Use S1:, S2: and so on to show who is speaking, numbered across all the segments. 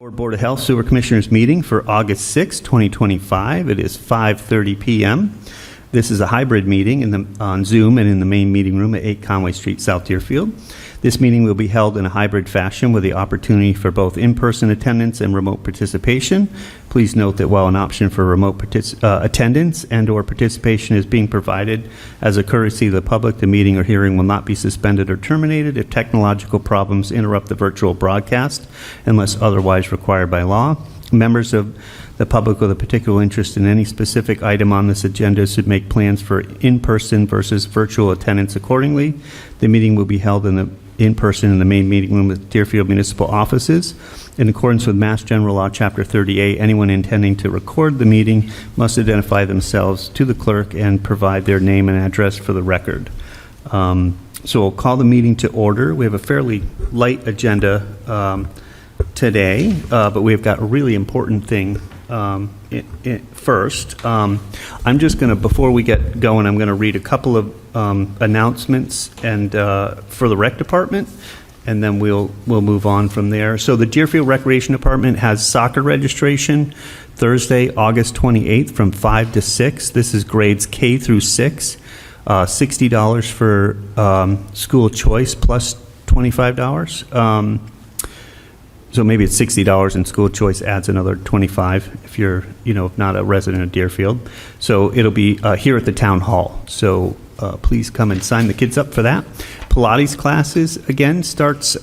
S1: Board of Health Sewer Commissioners meeting for August 6, 2025. It is 5:30 p.m. This is a hybrid meeting on Zoom and in the main meeting room at 8 Conway Street, South Deerfield. This meeting will be held in a hybrid fashion with the opportunity for both in-person attendance and remote participation. Please note that while an option for remote attendance and or participation is being provided as a courtesy to the public, the meeting or hearing will not be suspended or terminated if technological problems interrupt the virtual broadcast unless otherwise required by law. Members of the public with a particular interest in any specific item on this agenda should make plans for in-person versus virtual attendance accordingly. The meeting will be held in person in the main meeting room at Deerfield Municipal Offices. In accordance with Mass General Law, Chapter 38, anyone intending to record the meeting must identify themselves to the clerk and provide their name and address for the record. So we'll call the meeting to order. We have a fairly light agenda today, but we've got a really important thing first. I'm just going to, before we get going, I'm going to read a couple of announcements and for the rec department, and then we'll move on from there. So the Deerfield Recreation Department has soccer registration Thursday, August 28th from 5 to 6. This is grades K through 6. $60 for school choice plus $25. So maybe it's $60 and school choice adds another $25 if you're, not a resident of Deerfield. So it'll be here at the town hall. So please come and sign the kids up for that. Pilates classes, again, starts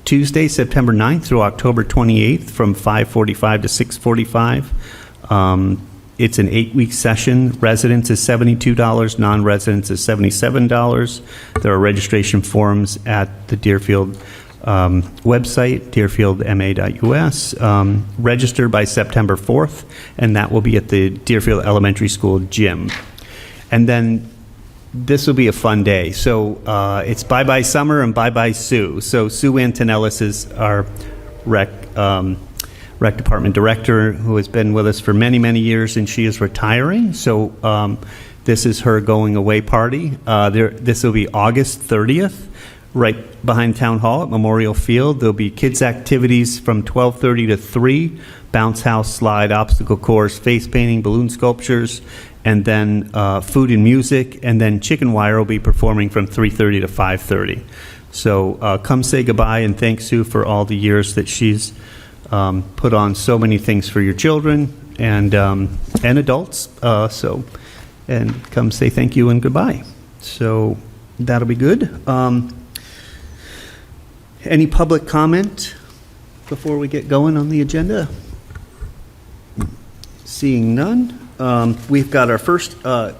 S1: Tuesday, September 9th through October 28th from 5:45 to 6:45. It's an 8-week session. Residents is $72. Non-residents is $77. There are registration forms at the Deerfield website, deerfieldma.us. Register by September 4th, and that will be at the Deerfield Elementary School gym. And then this will be a fun day. So it's Bye-Bye Summer and Bye-Bye Sue. So Sue Antonellis is our rec department director who has been with us for many, many years, and she is retiring. So this is her going away party. This will be August 30th. Right behind Town Hall at Memorial Field. There'll be kids' activities from 12:30 to 3, bounce house, slide, obstacle course, face painting, balloon sculptures, and then food and music, and then Chicken Wire will be performing from 3:30 to 5:30. So come say goodbye and thank Sue for all the years that she's put on so many things for your children and adults. And come say thank you and goodbye. So that'll be good. Any public comment before we get going on the agenda? Seeing none. We've got our first, our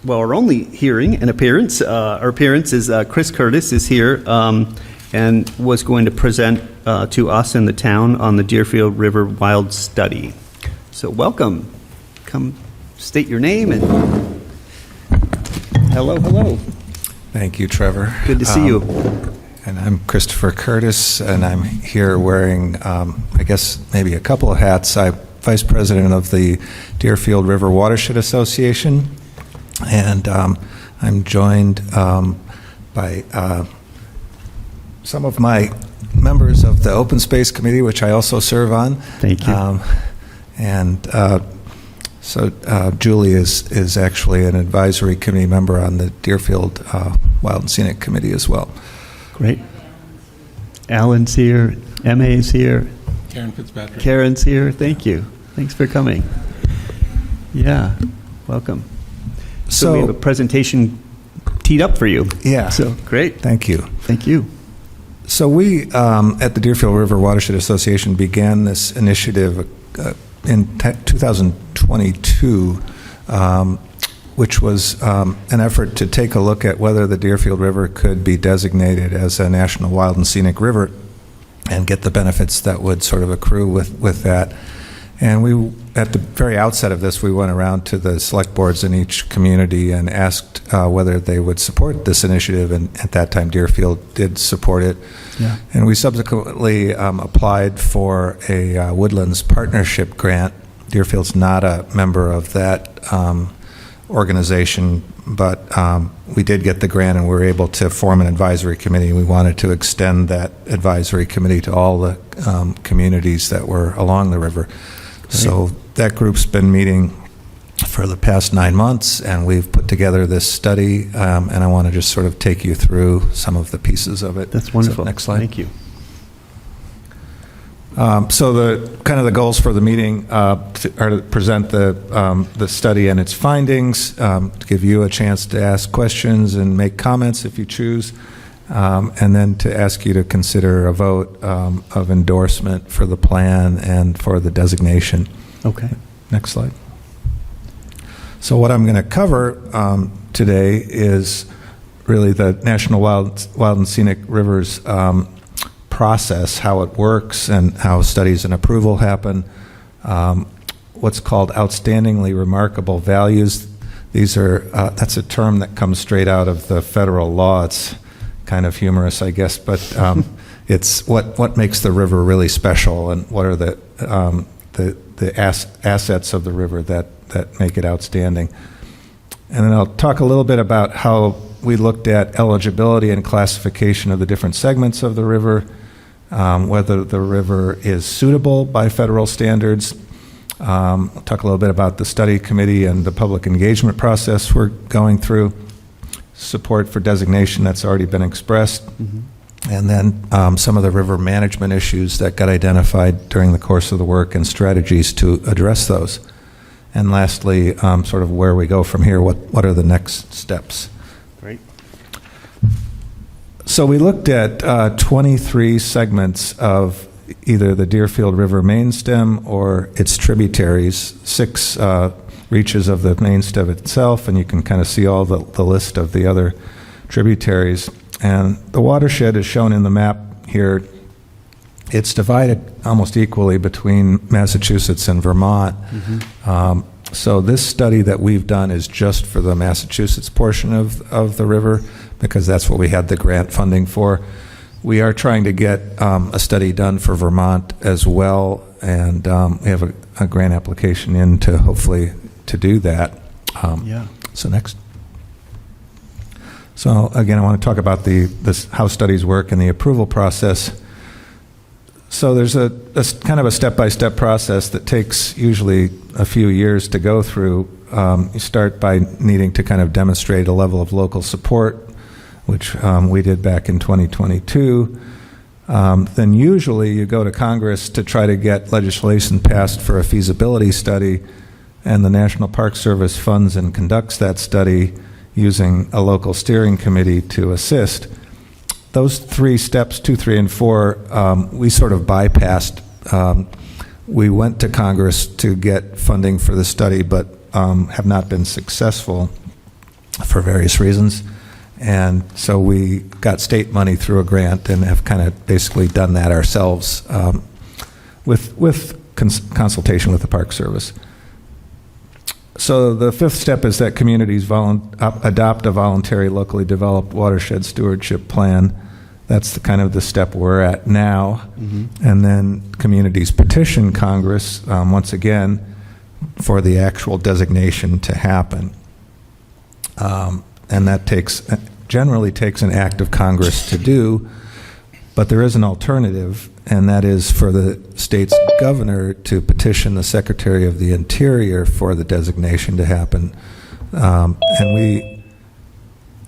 S1: only hearing and appearance. Our appearance is Chris Curtis is here and was going to present to us in the town on the Deerfield River Wild Study. So welcome. Come state your name and hello.
S2: Thank you, Trevor.
S1: Good to see you.
S2: And I'm Christopher Curtis, and I'm here wearing, I guess, maybe a couple of hats. I'm Vice President of the Deerfield River Watershed Association, and I'm joined by some of my members of the Open Space Committee, which I also serve on.
S1: Thank you.
S2: So Julie is actually an advisory committee member on the Deerfield Wild and Scenic Committee as well.
S1: Great. Alan's here. M.A.'s here.
S3: Karen Fitzpatrick.
S1: Karen's here. Thank you. Thanks for coming. Yeah. Welcome. So we have a presentation teed up for you.
S2: Yeah.
S1: So great.
S2: Thank you.
S1: Thank you.
S2: So we, at the Deerfield River Watershed Association, began this initiative in 2022, which was an effort to take a look at whether the Deerfield River could be designated as a National Wild and Scenic River and get the benefits that would sort of accrue with that. And we, at the very outset of this, we went around to the select boards in each community and asked whether they would support this initiative, and at that time Deerfield did support it. Yeah. And we subsequently applied for a Woodlands Partnership grant. Deerfield's not a member of that organization, but we did get the grant and we were able to form an advisory committee. We wanted to extend that advisory committee to all the communities that were along the river. So that group's been meeting for the past 9 months, and we've put together this study, and I want to just sort of take you through some of the pieces of it.
S1: That's wonderful.
S2: So, next slide.
S1: Thank you.
S2: So the goals for the meeting are to present the study and its findings, to give you a chance to ask questions and make comments if you choose, and then to ask you to consider a vote of endorsement for the plan and for the designation.
S1: Okay.
S2: Next slide. So what I'm going to cover today is really the National Wild and Scenic Rivers process, how it works and how studies and approval happen, what's called outstandingly remarkable values. These are, that's a term that comes straight out of the federal law. It's kind of humorous, I guess, but it's what makes the river really special and what are the assets of the river that make it outstanding. And then I'll talk a little bit about how we looked at eligibility and classification of the different segments of the river, whether the river is suitable by federal standards. I'll talk a little bit about the study committee and the public engagement process we're going through, support for designation that's already been expressed, and then some of the river management issues that got identified during the course of the work and strategies to address those. And lastly, sort of where we go from here, what are the next steps?
S1: Great.
S2: So we looked at 23 segments of either the Deerfield River main stem or its tributaries, 6 reaches of the main stem itself, and you can kind of see all the list of the other tributaries. And the watershed is shown in the map here. It's divided almost equally between Massachusetts and Vermont. So this study that we've done is just for the Massachusetts portion of the river, because that's what we had the grant funding for. We are trying to get a study done for Vermont as well, and we have a grant application in to hopefully to do that. So next. So again, I want to talk about how studies work and the approval process. So there's a kind of a step-by-step process that takes usually a few years to go through. You start by needing to kind of demonstrate a level of local support, which we did back in 2022. Then usually you go to Congress to try to get legislation passed for a feasibility study, and the National Park Service funds and conducts that study using a local steering committee to assist. Those 3 steps, 2, 3, and 4, we sort of bypassed. We went to Congress to get funding for the study, but have not been successful for various reasons. And so we got state money through a grant and have kind of basically done that ourselves with consultation with the Park Service. So the 5th step is that communities adopt a voluntary locally developed watershed stewardship plan. That's the step we're at now. And then communities petition Congress, once again, for the actual designation to happen. And that generally takes an act of Congress to do, but there is an alternative, and that is for the state's governor to petition the Secretary of the Interior for the designation to happen. And we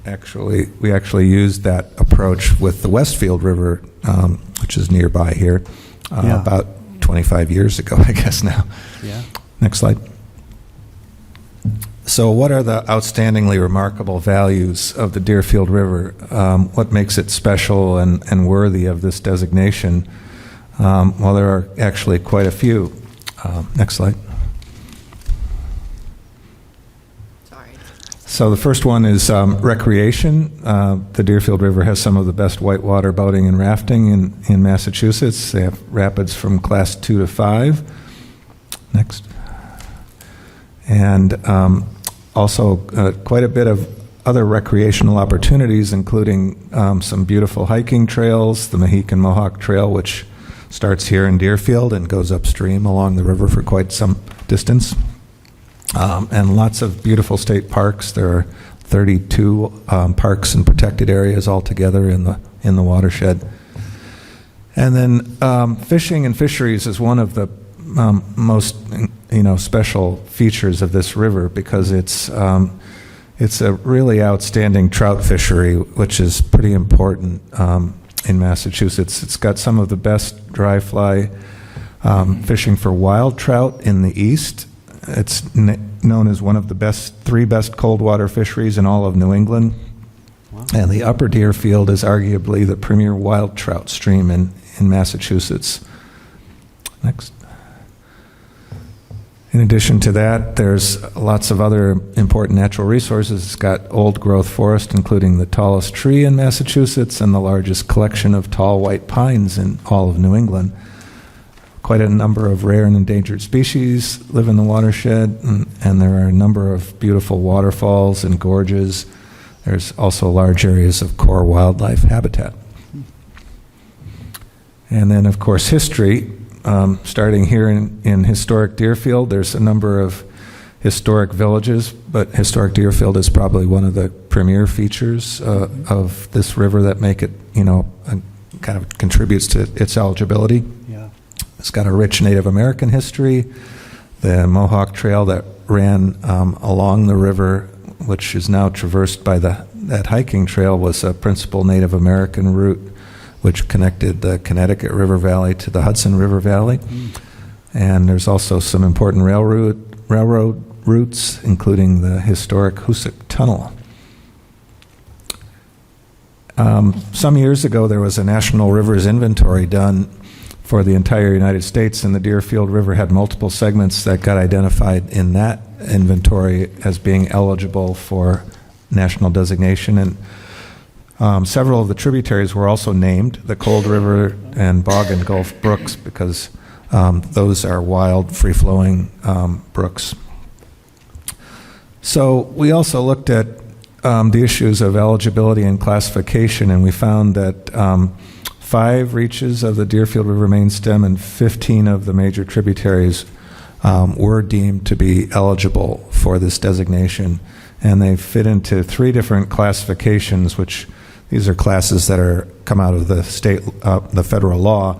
S2: actually used that approach with the Westfield River, which is nearby here, about 25 years ago, I guess now. Next slide. So what are the outstandingly remarkable values of the Deerfield River? What makes it special and worthy of this designation? Well, there are actually quite a few. Next slide.
S3: Sorry.
S2: So the first one is recreation. The Deerfield River has some of the best whitewater boating and rafting in Massachusetts. They have rapids from class 2 to 5. Next. And also quite a bit of other recreational opportunities, including some beautiful hiking trails, the Mohican Mohawk Trail, which starts here in Deerfield and goes upstream along the river for quite some distance. and lots of beautiful state parks. There are 32 parks and protected areas altogether in the watershed. And then fishing and fisheries is one of the most special features of this river, because it's a really outstanding trout fishery, which is pretty important in Massachusetts. It's got some of the best dry fly fishing for wild trout in the east. It's known as one of the three best cold water fisheries in all of New England. Wow. And the upper Deerfield is arguably the premier wild trout stream in Massachusetts. Next. In addition to that, there's lots of other important natural resources. It's got old-growth forest, including the tallest tree in Massachusetts and the largest collection of tall white pines in all of New England. Quite a number of rare and endangered species live in the watershed, and there are a number of beautiful waterfalls and gorges. There's also large areas of core wildlife habitat. And then, of course, history. Starting here in historic Deerfield, there's a number of historic villages, but historic Deerfield is probably one of the premier features of this river that make it, kind of contributes to its eligibility.
S1: Yeah.
S2: It's got a rich Native American history. The Mohawk Trail that ran along the river, which is now traversed by that hiking trail, was a principal Native American route which connected the Connecticut River Valley to the Hudson River Valley. And there's also some important railroad routes, including the historic Hoosick Tunnel. Some years ago, there was a National Rivers Inventory done for the entire United States, and the Deerfield River had multiple segments that got identified in that inventory as being eligible for national designation. And several of the tributaries were also named, the Cold River and Bog and Gulf Brooks, because those are wild, free-flowing brooks. So we also looked at the issues of eligibility and classification, and we found that 5 reaches of the Deerfield River main stem and 15 of the major tributaries were deemed to be eligible for this designation, and they fit into 3 different classifications, which these are classes that come out of the the federal law: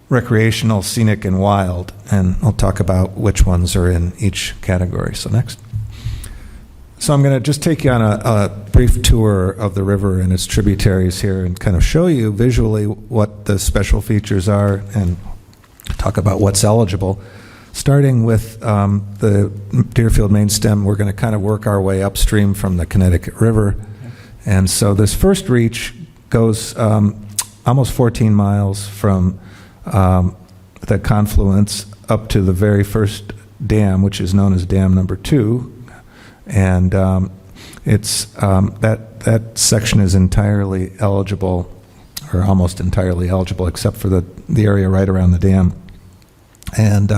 S2: recreational, scenic, and wild. And I'll talk about which ones are in each category. So next. So I'm going to just take you on a brief tour of the river and its tributaries here, and kind of show you visually what the special features are and talk about what's eligible. Starting with the Deerfield main stem, we're going to kind of work our way upstream from the Connecticut River. And so this first reach goes almost 14 miles from the confluence up to the very first dam, which is known as Dam Number 2. And it's that section is entirely eligible, or almost entirely eligible, except for the area right around the dam. And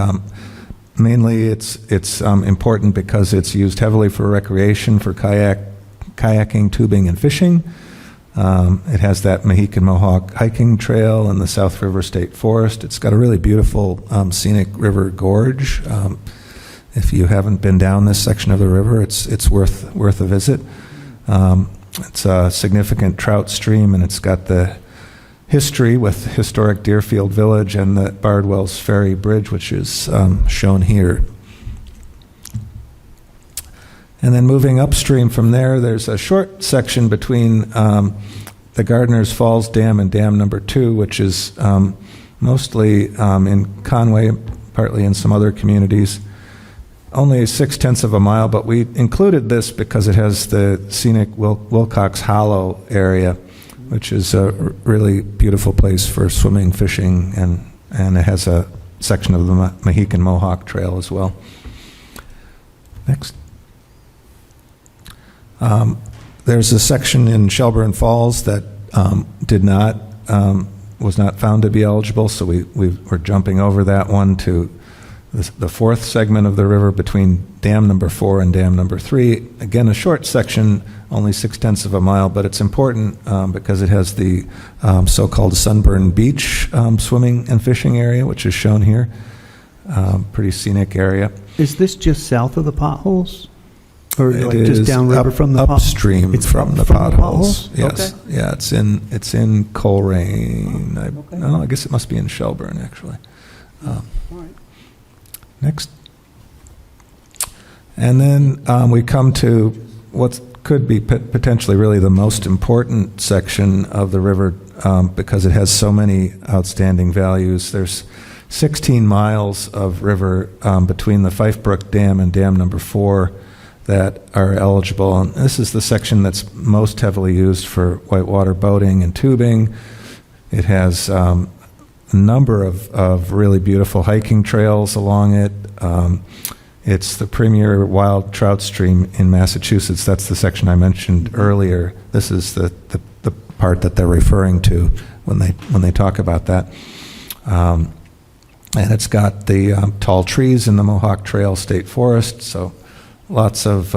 S2: mainly it's important because it's used heavily for recreation, for kayaking, tubing, and fishing. It has that Mohican Mohawk hiking trail and the South River State Forest. It's got a really beautiful scenic river gorge. If you haven't been down this section of the river, it's worth a visit. It's a significant trout stream, and it's got the history with historic Deerfield Village and the Bardwell's Ferry Bridge, which is shown here. And then moving upstream from there, there's a short section between the Gardeners Falls Dam and Dam Number 2, which is mostly in Conway, partly in some other communities. Only 0.6 of a mile, but we included this because it has the scenic Wilcox Hollow area, which is a really beautiful place for swimming, fishing, and it has a section of the Mohican Mohawk Trail as well. Next. There's a section in Shelburne Falls that was not found to be eligible, so we're jumping over that one to the fourth segment of the river between Dam Number 4 and Dam Number 3. Again, a short section, only 0.6 of a mile, but it's important because it has the so-called Sunburn Beach swimming and fishing area, which is shown here. Pretty scenic area.
S1: Is this just south of the potholes? Or
S2: It
S1: like just
S2: is
S1: downriver from the potholes?
S2: upstream
S1: It's
S2: from the
S1: from
S2: potholes. Yes,
S1: Okay.
S2: yeah, it's in Coleraine. I guess it must be in Shelburne, actually.
S1: All right.
S2: Next. And then we come to what could be potentially really the most important section of the river because it has so many outstanding values. There's 16 miles of river between the Fife Brook Dam and Dam number 4 that are eligible. And this is the section that's most heavily used for whitewater boating and tubing. It has a number of really beautiful hiking trails along it. It's the premier wild trout stream in Massachusetts. That's the section I mentioned earlier. This is the part that they're referring to when they talk about that. And it's got the tall trees in the Mohawk Trail State Forest, so lots of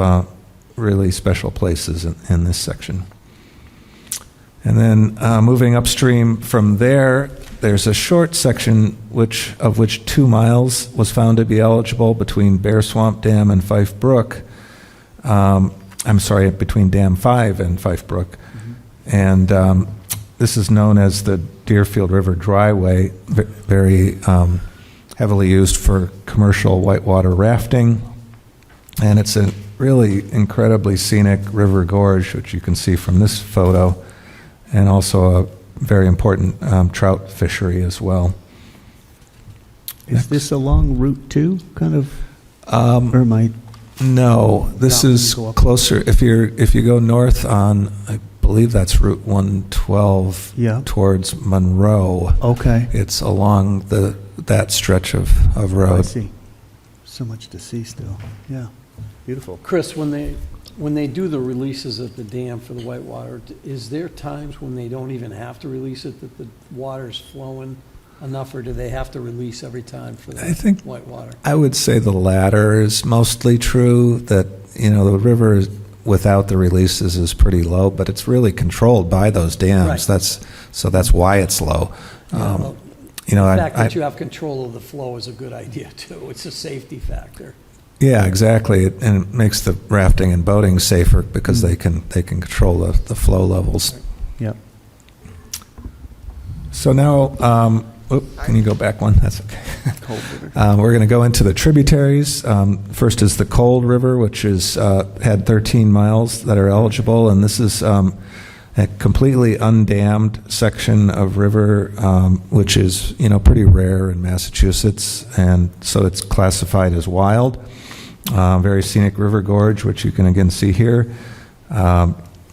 S2: really special places in this section. And then moving upstream from there, there's a short section of which 2 miles was found to be eligible between Bear Swamp Dam and Fife Brook. Between Dam 5 and Fife Brook. Mm-hmm. And this is known as the Deerfield River Dryway, very heavily used for commercial whitewater rafting. And it's a really incredibly scenic river gorge, which you can see from this photo, and also a very important trout fishery as well.
S1: Is this along Route 2, kind of? Or am I?
S2: No, this is closer. If you go north on, I believe that's Route 112 towards Monroe.
S1: Okay.
S2: It's along that stretch of road.
S1: I see. So much to see still. Yeah. Beautiful.
S4: Chris, when they do the releases at the dam for the whitewater, is there times when they don't even have to release it, that the water's flowing enough, or do they have to release every time for the whitewater?
S2: I would say the latter is mostly true, that, the river without the releases is pretty low, but it's really controlled by those dams.
S4: Right.
S2: That's why it's low.
S4: The fact that you have control of the flow is a good idea, too. It's a safety factor.
S2: Yeah, exactly, and it makes the rafting and boating safer because they can control the flow levels.
S1: Yep.
S2: So now, can you go back one? That's okay.
S1: Cold River.
S2: We're going to go into the tributaries. First is the Cold River, which had 13 miles that are eligible, and this is a completely undammed section of river, which is pretty rare in Massachusetts, and so it's classified as wild. Very scenic river gorge, which you can again see here.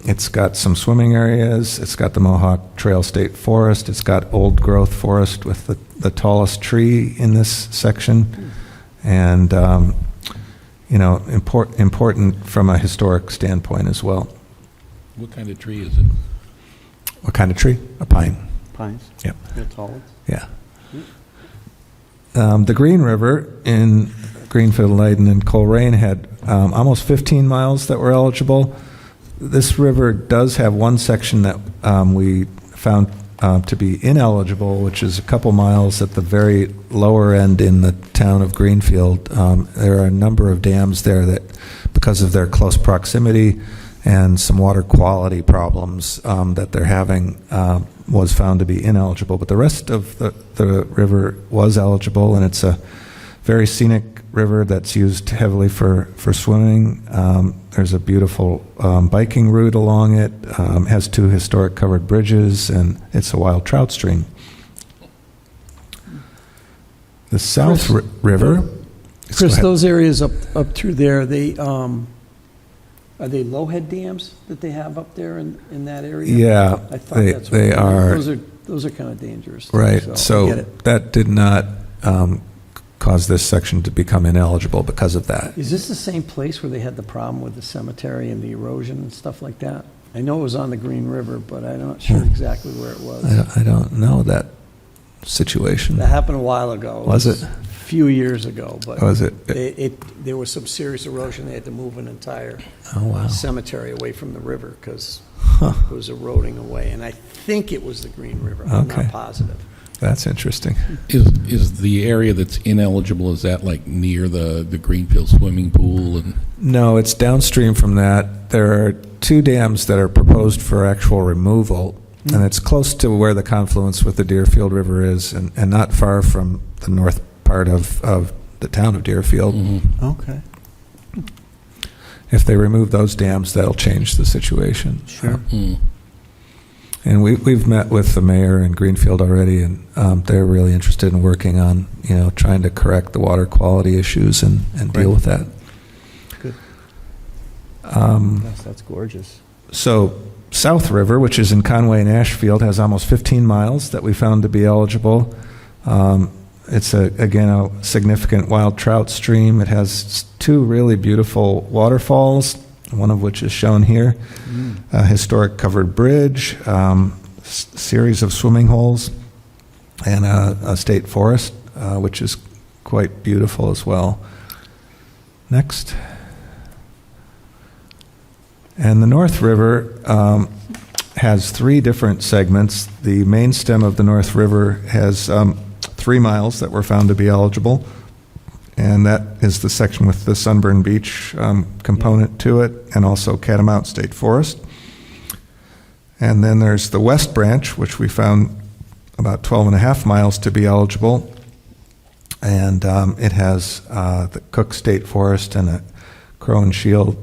S2: It's got some swimming areas. It's got the Mohawk Trail State Forest. It's got old growth forest with the tallest tree in this section, and important from a historic standpoint as well.
S5: What kind of tree is it?
S2: What kind of tree? A pine.
S1: Pines?
S2: Yep.
S1: They're tall.
S2: Yeah. The Green River in Greenfield, Leyden, and Coleraine had almost 15 miles that were eligible. This river does have one section that we found to be ineligible, which is a couple miles at the very lower end in the town of Greenfield. There are a number of dams there that, because of their close proximity and some water quality problems that they're having, was found to be ineligible. But the rest of the river was eligible, and it's a very scenic river that's used heavily for swimming. There's a beautiful biking route along it, has 2 historic covered bridges, and it's a wild trout stream. The South River...
S4: Chris, those areas up through there, are they low-head dams that they have up there in that area?
S2: Yeah,
S4: I thought
S2: they are.
S4: Those are kind of dangerous.
S2: Right,
S4: so I get
S2: so
S4: it.
S2: that did not cause this section to become ineligible because of that.
S4: Is this the same place where they had the problem with the cemetery and the erosion and stuff like that? I know it was on the Green River, but I'm not sure exactly where it was.
S2: I don't know that situation.
S4: That happened a while ago.
S2: Was it?
S4: A few years ago, but
S2: Was it?
S4: there was some serious erosion. They had to move an entire
S2: wow.
S4: cemetery away from the river because it was eroding away. And I think it was the Green River. I'm
S2: Okay.
S4: not positive.
S2: That's interesting.
S5: Is the area that's ineligible, is that like near the Greenfield swimming pool? And
S2: No, it's downstream from that. There are 2 dams that are proposed for actual removal, and it's close to where the confluence with the Deerfield River is, and not far from the north part of the town of Deerfield.
S1: Okay.
S2: If they remove those dams, that'll change the situation.
S1: Sure.
S2: And we've met with the mayor in Greenfield already, and they're really interested in working on, trying to correct the water quality issues and deal with that.
S1: Good. Yes, that's gorgeous.
S2: So South River, which is in Conway and Ashfield, has almost 15 miles that we found to be eligible. It's, again, a significant wild trout stream. It has 2 really beautiful waterfalls, one of which is shown here. A historic covered bridge, series of swimming holes, and a state forest, which is quite beautiful as well. Next. And the North River has 3 different segments. The main stem of the North River has 3 miles that were found to be eligible, and that is the section with the Sunburn Beach component to it, and also Catamount State Forest. And then there's the West Branch, which we found about 12.5 miles to be eligible, and it has the Cook State Forest and a Crow and Shield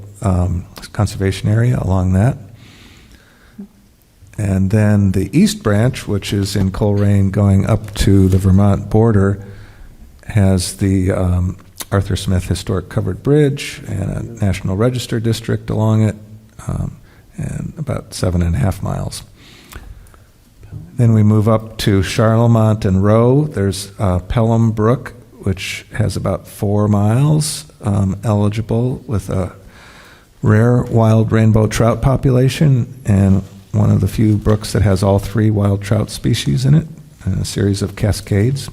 S2: conservation area along that. And then the East Branch, which is in Coleraine going up to the Vermont border, has the Arthur Smith Historic Covered Bridge and a National Register district along it, and about 7.5 miles. Then we move up to Charlemont and Rowe. There's Pelham Brook, which has about 4 miles eligible, with a rare wild rainbow trout population, and one of the few brooks that has all 3 wild trout species in it, and a series of cascades.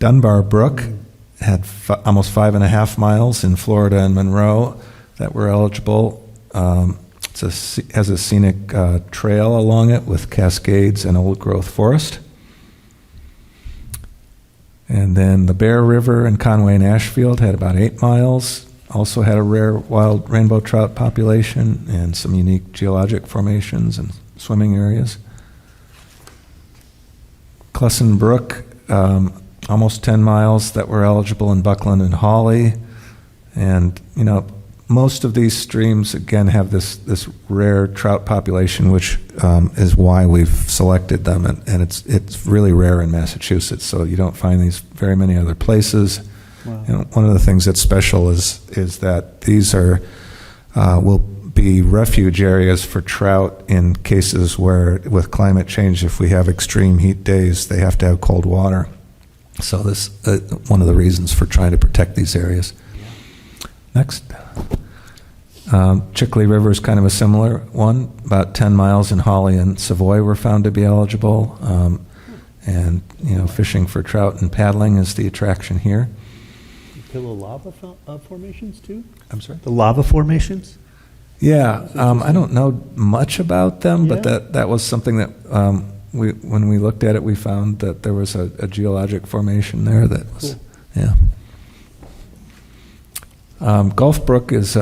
S2: Dunbar Brook had almost 5.5 miles in Florida and Monroe that were eligible. It has a scenic trail along it with cascades and old-growth forest. And then the Bear River in Conway and Ashfield had about 8 miles. Also had a rare wild rainbow trout population and some unique geologic formations and swimming areas. Clusson Brook, almost 10 miles that were eligible in Buckland and Hawley. And, most of these streams, again, have this rare trout population, which is why we've selected them. And it's really rare in Massachusetts, so you don't find these very many other places. Wow. One of the things that's special is that these will be refuge areas for trout in cases where, with climate change, if we have extreme heat days, they have to have cold water. So this one of the reasons for trying to protect these areas. Next. Chickley River is kind of a similar one. About 10 miles in Hawley and Savoy were found to be eligible. And, fishing for trout and paddling is the attraction here.
S1: Pillow lava formations, too?
S2: I'm sorry?
S1: The lava formations?
S2: Yeah. I don't know much about them, but that was something that when we looked at it, we found that there was a geologic formation there that was, cool. Yeah. Gulf Brook is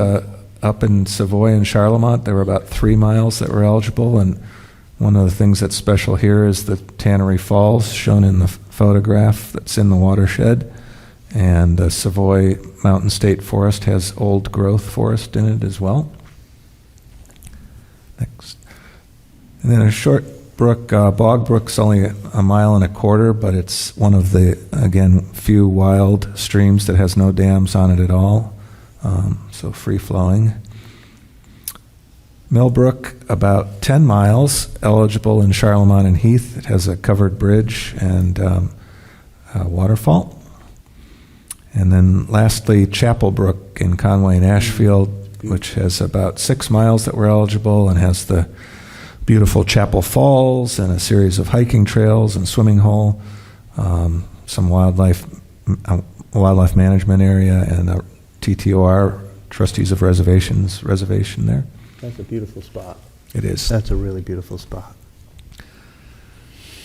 S2: up in Savoy and Charlemont. There were about 3 miles that were eligible, and one of the things that's special here is the Tannery Falls, shown in the photograph that's in the watershed. And the Savoy Mountain State Forest has old growth forest in it as well. Next. And then a short brook, Bog Brook's only 1.25 miles, but it's one of the, again, few wild streams that has no dams on it at all. So free-flowing. Millbrook, about 10 miles, eligible in Charlemont and Heath. It has a covered bridge and a waterfall. And then lastly, Chapel Brook in Conway and Ashfield, which has about 6 miles that were eligible and has the beautiful Chapel Falls and a series of hiking trails and swimming hole, some wildlife management area, and a TTOR, Trustees of Reservations reservation there.
S1: That's a beautiful spot.
S2: It is.
S1: That's a really beautiful spot.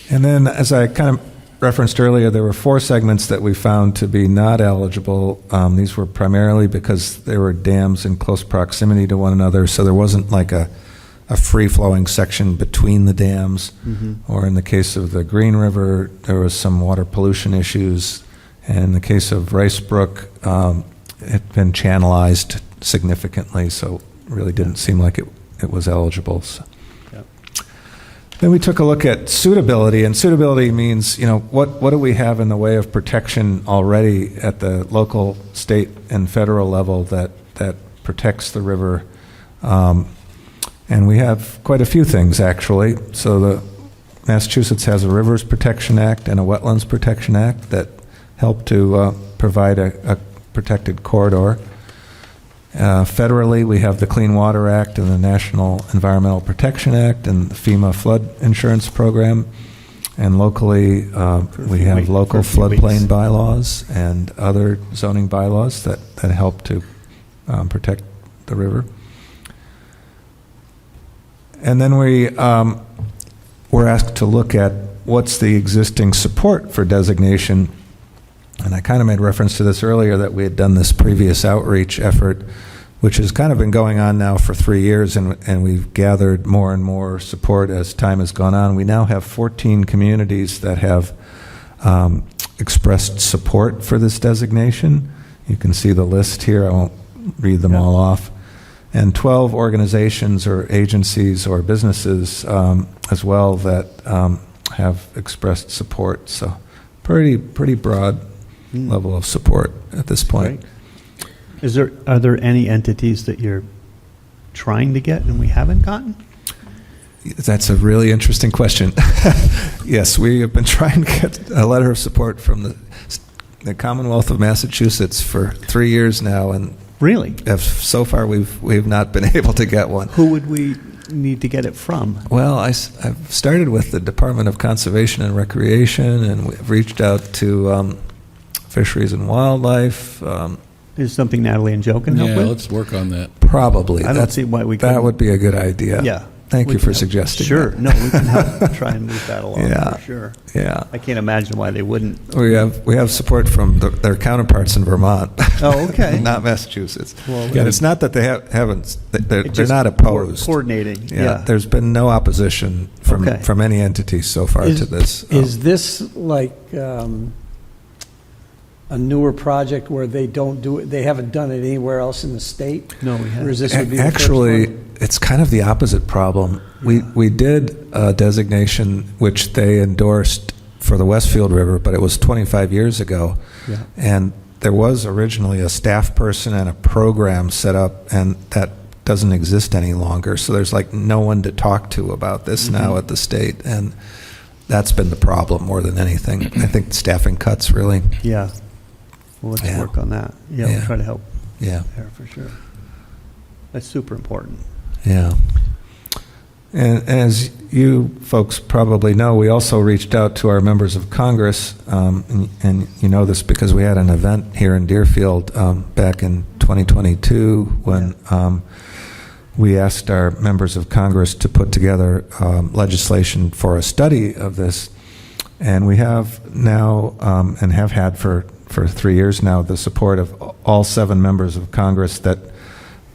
S2: And then, as I kind of referenced earlier, there were 4 segments that we found to be not eligible. These were primarily because there were dams in close proximity to one another, so there wasn't like a free-flowing section between the dams. Or in the case of the Green River, there was some water pollution issues. And in the case of Rice Brook, it had been channelized significantly, so it really didn't seem like it was eligible. So. Then we took a look at suitability, and suitability means, what do we have in the way of protection already at the local, state, and federal level that protects the river? And we have quite a few things, actually. So the Massachusetts has a Rivers Protection Act and a Wetlands Protection Act that help to provide a protected corridor. Federally, we have the Clean Water Act and the National Environmental Protection Act and the FEMA Flood Insurance Program. And locally, we have local floodplain bylaws and other zoning bylaws that help to protect the river. And then we were asked to look at what's the existing support for designation. And I kind of made reference to this earlier, that we had done this previous outreach effort, which has kind of been going on now for 3 years, and we've gathered more and more support as time has gone on. We now have 14 communities that have expressed support for this designation. You can see the list here. I won't read them all off. And 12 organizations or agencies or businesses as well that have expressed support. So pretty broad level of support at this point.
S1: Great. Are there any entities that you're trying to get and we haven't gotten?
S2: That's a really interesting question. Yes, we have been trying to get a letter of support from the Commonwealth of Massachusetts for 3 years now, and
S1: Really?
S2: so far we've not been able to get one.
S1: Who would we need to get it from?
S2: Well, I've started with the Department of Conservation and Recreation, and we've reached out to Fisheries and Wildlife.
S1: Is something Natalie and Joe can help with?
S5: Yeah, let's work on that.
S2: Probably.
S1: I don't see why we couldn't.
S2: That would be a good idea.
S1: Yeah.
S2: Thank
S1: We
S2: you
S1: can
S2: for
S1: help.
S2: suggesting
S1: Sure.
S2: that.
S1: No, we can help try and move that along
S2: Yeah.
S1: for sure.
S2: Yeah.
S1: I can't imagine why they wouldn't.
S2: We have support from their counterparts in Vermont.
S1: Oh, okay.
S2: Not Massachusetts.
S1: Well,
S2: And it's not that they haven't. They're
S1: Just
S2: not opposed.
S1: Coordinating.
S2: Yeah. There's been no opposition
S1: Okay.
S2: from any entity so far to this.
S4: Is this like a newer project where they don't do it, they haven't done it anywhere else in the state?
S1: No, we haven't.
S4: Or is this would be the first
S2: Actually,
S4: one?
S2: it's kind of the opposite problem. We did a designation which they endorsed for the Westfield River, but it was 25 years ago.
S1: Yeah.
S2: And there was originally a staff person and a program set up, and that doesn't exist any longer. So there's like no one to talk to about this now at the state, and that's been the problem more than anything. I think staffing cuts really.
S1: Yeah. Well, let's
S2: Yeah.
S1: work on that. Yeah,
S2: Yeah.
S1: we'll try to help
S2: Yeah.
S1: there for sure. That's super important.
S2: Yeah. And as you folks probably know, we also reached out to our members of Congress, and you know this because we had an event here in Deerfield back in 2022 when we asked our members of Congress to put together legislation for a study of this. And we have now, and have had for 3 years now, the support of all 7 members of Congress that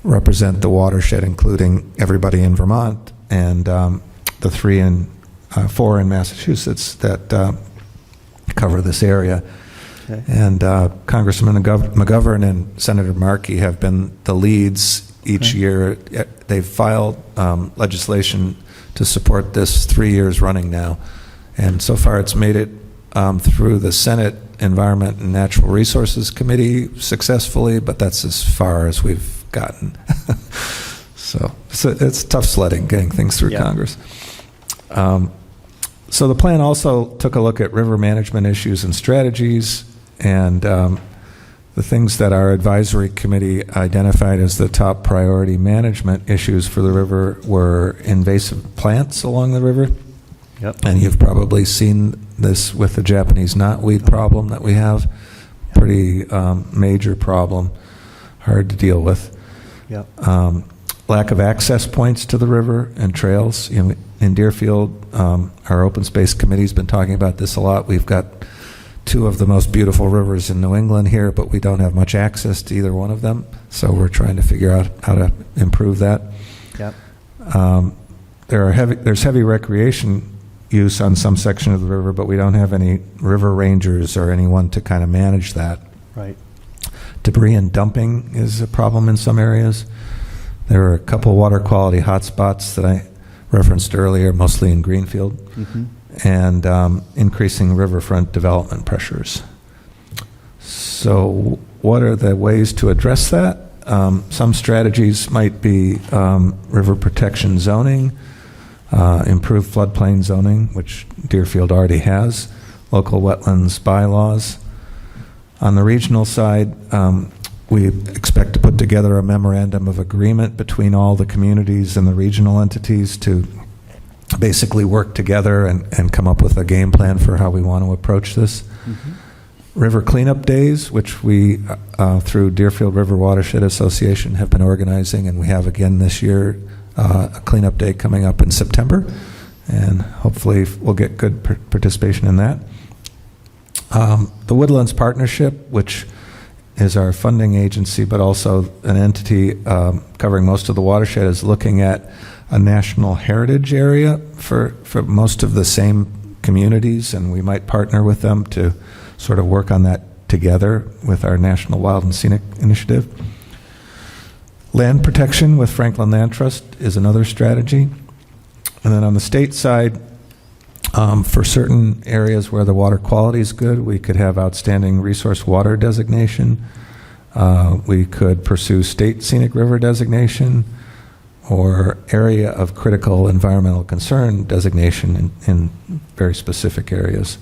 S2: represent the watershed, including everybody in Vermont, and the 4 in Massachusetts that cover this area.
S1: Okay.
S2: And Congressman McGovern and Senator Markey have been the leads each year. They've filed legislation to support this 3 years running now. And so far it's made it through the Senate Environment and Natural Resources Committee successfully, but that's as far as we've gotten. So it's tough sledding getting things through
S1: Yeah.
S2: Congress. So the plan also took a look at river management issues and strategies, and the things that our advisory committee identified as the top priority management issues for the river were invasive plants along the river.
S1: Yep.
S2: And you've probably seen this with the Japanese knotweed problem that we have. Pretty major problem, hard to deal with.
S1: Yep.
S2: lack of access points to the river and trails. In Deerfield, our open space committee's been talking about this a lot. We've got two of the most beautiful rivers in New England here, but we don't have much access to either one of them. So we're trying to figure out how to improve that.
S1: Yep.
S2: There's heavy recreation use on some section of the river, but we don't have any river rangers or anyone to kind of manage that.
S1: Right.
S2: Debris and dumping is a problem in some areas. There are a couple water quality hotspots that I referenced earlier, mostly in Greenfield, and increasing riverfront development pressures. So what are the ways to address that? Some strategies might be river protection zoning, improved floodplain zoning, which Deerfield already has, local wetlands bylaws. On the regional side, we expect to put together a memorandum of agreement between all the communities and the regional entities to basically work together and come up with a game plan for how we want to approach this. River cleanup days, which we, through Deerfield River Watershed Association, have been organizing, and we have again this year a cleanup day coming up in September, and hopefully we'll get good participation in that. The Woodlands Partnership, which is our funding agency, but also an entity covering most of the watershed, is looking at a national heritage area for most of the same communities, and we might partner with them to sort of work on that together with our National Wild and Scenic Initiative. Land protection with Franklin Land Trust is another strategy. And then on the state side, for certain areas where the water quality is good, we could have outstanding resource water designation. We could pursue state scenic river designation or area of critical environmental concern designation in very specific areas.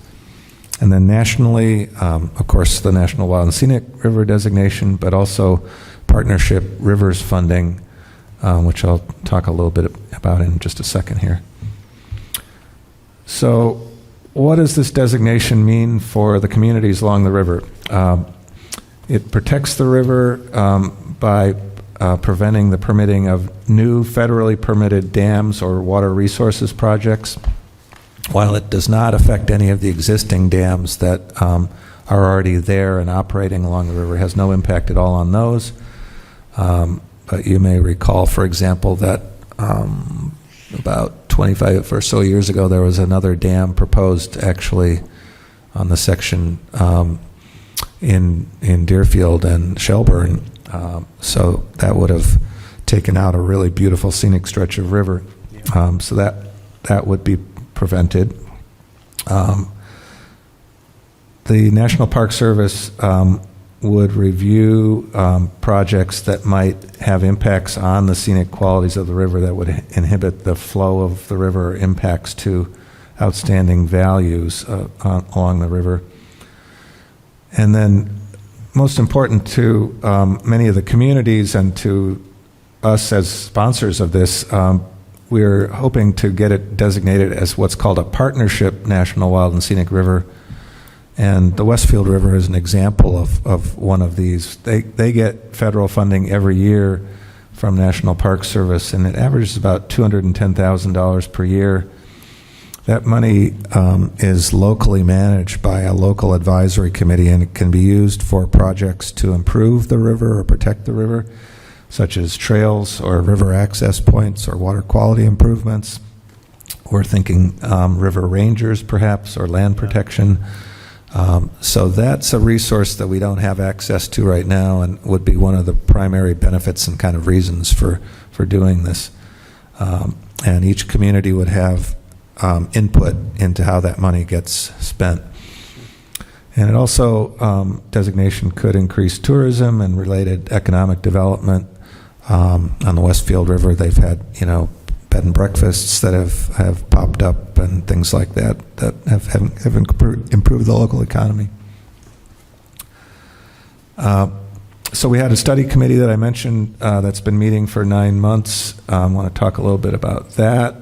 S2: And then nationally, of course, the National Wild and Scenic River designation, but also partnership rivers funding, which I'll talk a little bit about in just a second here. So what does this designation mean for the communities along the river? It protects the river by preventing the permitting of new federally permitted dams or water resources projects, while it does not affect any of the existing dams that are already there and operating along the river. It has no impact at all on those. But you may recall, for example, that about 25 or so years ago, there was another dam proposed actually on the section in Deerfield and Shelburne. So that would have taken out a really beautiful scenic stretch of river. So that would be prevented. The National Park Service would review projects that might have impacts on the scenic qualities of the river that would inhibit the flow of the river, impacts to outstanding values along the river. And then most important to many of the communities and to us as sponsors of this, we're hoping to get it designated as what's called a partnership national wild and scenic river. And the Westfield River is an example of one of these. They get federal funding every year from National Park Service, and it averages about $210,000 per year. That money is locally managed by a local advisory committee, and it can be used for projects to improve the river or protect the river, such as trails or river access points or water quality improvements. We're thinking river rangers, perhaps, or land protection. So that's a resource that we don't have access to right now and would be one of the primary benefits and kind of reasons for doing this. And each community would have input into how that money gets spent. And it also, designation could increase tourism and related economic development. On the Westfield River, they've had, bed and breakfasts that have popped up and things like that have improved the local economy. So we had a study committee that I mentioned that's been meeting for 9 months. I want to talk a little bit about that.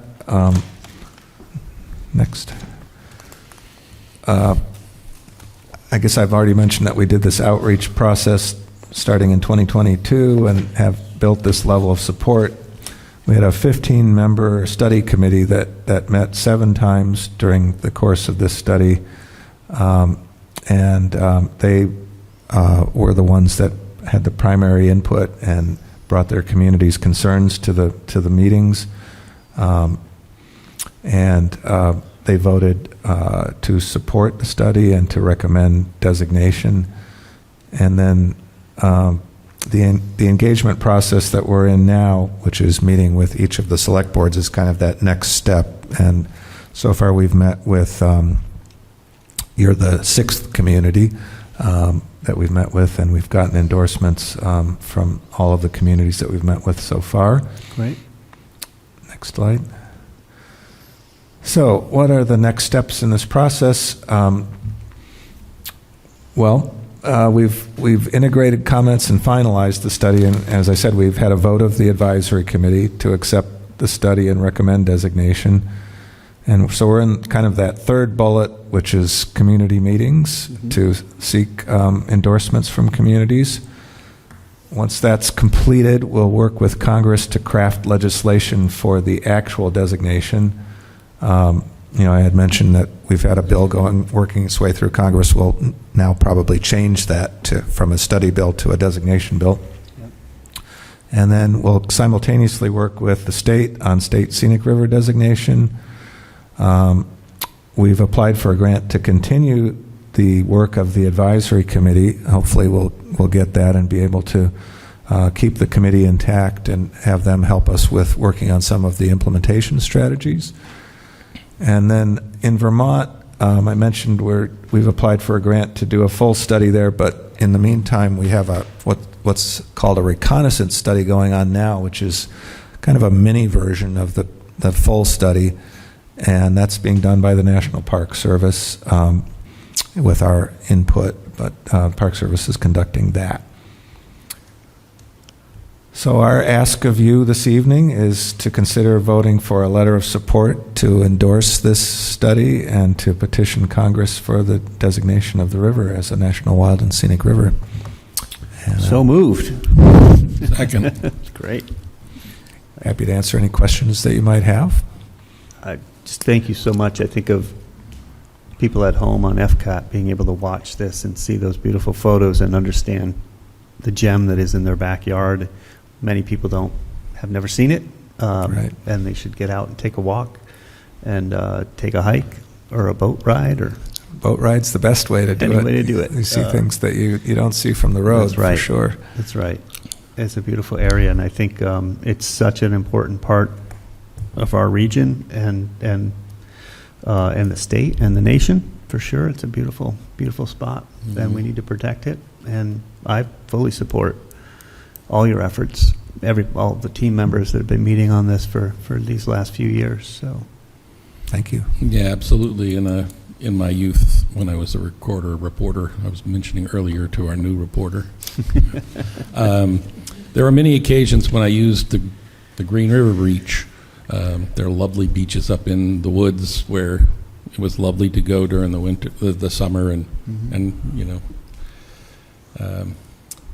S2: Next. I guess I've already mentioned that we did this outreach process starting in 2022 and have built this level of support. We had a 15-member study committee that met 7 times during the course of this study, and they were the ones that had the primary input and brought their community's concerns to the meetings, and they voted to support the study and to recommend designation. And then the engagement process that we're in now, which is meeting with each of the select boards, is kind of that next step. And so far we've met with, you're the 6th community that we've met with, and we've gotten endorsements from all of the communities that we've met with so far.
S1: Great.
S2: Next slide. So what are the next steps in this process? We've integrated comments and finalized the study, and as I said, we've had a vote of the advisory committee to accept the study and recommend designation. And so we're in kind of that third bullet, which is community meetings, to seek endorsements from communities. Once that's completed, we'll work with Congress to craft legislation for the actual designation. I had mentioned that we've had a bill working its way through Congress. We'll now probably change that from a study bill to a designation bill. Yep. And then we'll simultaneously work with the state on state scenic river designation. We've applied for a grant to continue the work of the advisory committee. Hopefully we'll get that and be able to keep the committee intact and have them help us with working on some of the implementation strategies. And then in Vermont, I mentioned we've applied for a grant to do a full study there, but in the meantime, we have what's called a reconnaissance study going on now, which is kind of a mini version of the full study, and that's being done by the National Park Service with our input, but Park Service is conducting that. So our ask of you this evening is to consider voting for a letter of support to endorse this study and to petition Congress for the designation of the river as a National Wild and Scenic River. And,
S1: So moved.
S5: Second.
S1: That's great.
S2: happy to answer any questions that you might have.
S1: I just thank you so much. I think of people at home on FCOT being able to watch this and see those beautiful photos and understand the gem that is in their backyard. Many people have never seen it,
S2: Right.
S1: and they should get out and take a walk and take a hike or a boat ride. Or
S2: Boat ride's the best way to do
S1: Any
S2: it.
S1: way to do it.
S2: You see things that you don't see from the road,
S1: That's right.
S2: for sure.
S1: That's right. It's a beautiful area, and I think it's such an important part of our region and the state and the nation, for sure. It's a beautiful, beautiful spot, and we need to protect it. And I fully support all your efforts, all the team members that have been meeting on this for these last few years. So,
S2: Thank you.
S5: Yeah, absolutely. In my youth, when I was a reporter, I was mentioning earlier to our new reporter, there were many occasions when I used the Green River Reach. There are lovely beaches up in the woods where it was lovely to go during the winter, the summer, and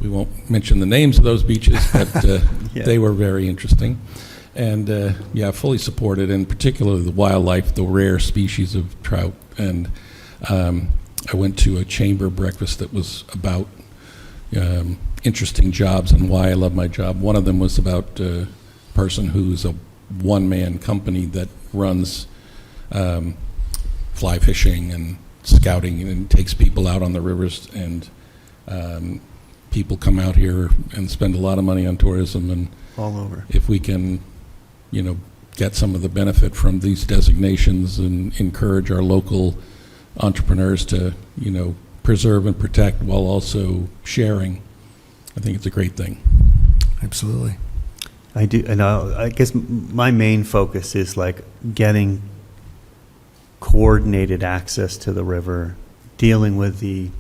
S5: we won't mention the names of those beaches, but
S1: Yeah.
S5: they were very interesting. And fully supported, and particularly the wildlife, the rare species of trout. And I went to a chamber breakfast that was about interesting jobs and why I love my job. One of them was about a person who's a one-man company that runs fly fishing and scouting and takes people out on the rivers, and people come out here and spend a lot of money on tourism, and
S1: all over.
S5: if we can, get some of the benefit from these designations and encourage our local entrepreneurs to, preserve and protect while also sharing, I think it's a great thing.
S2: Absolutely.
S1: I do, and I guess my main focus is like getting coordinated access to the river, dealing with the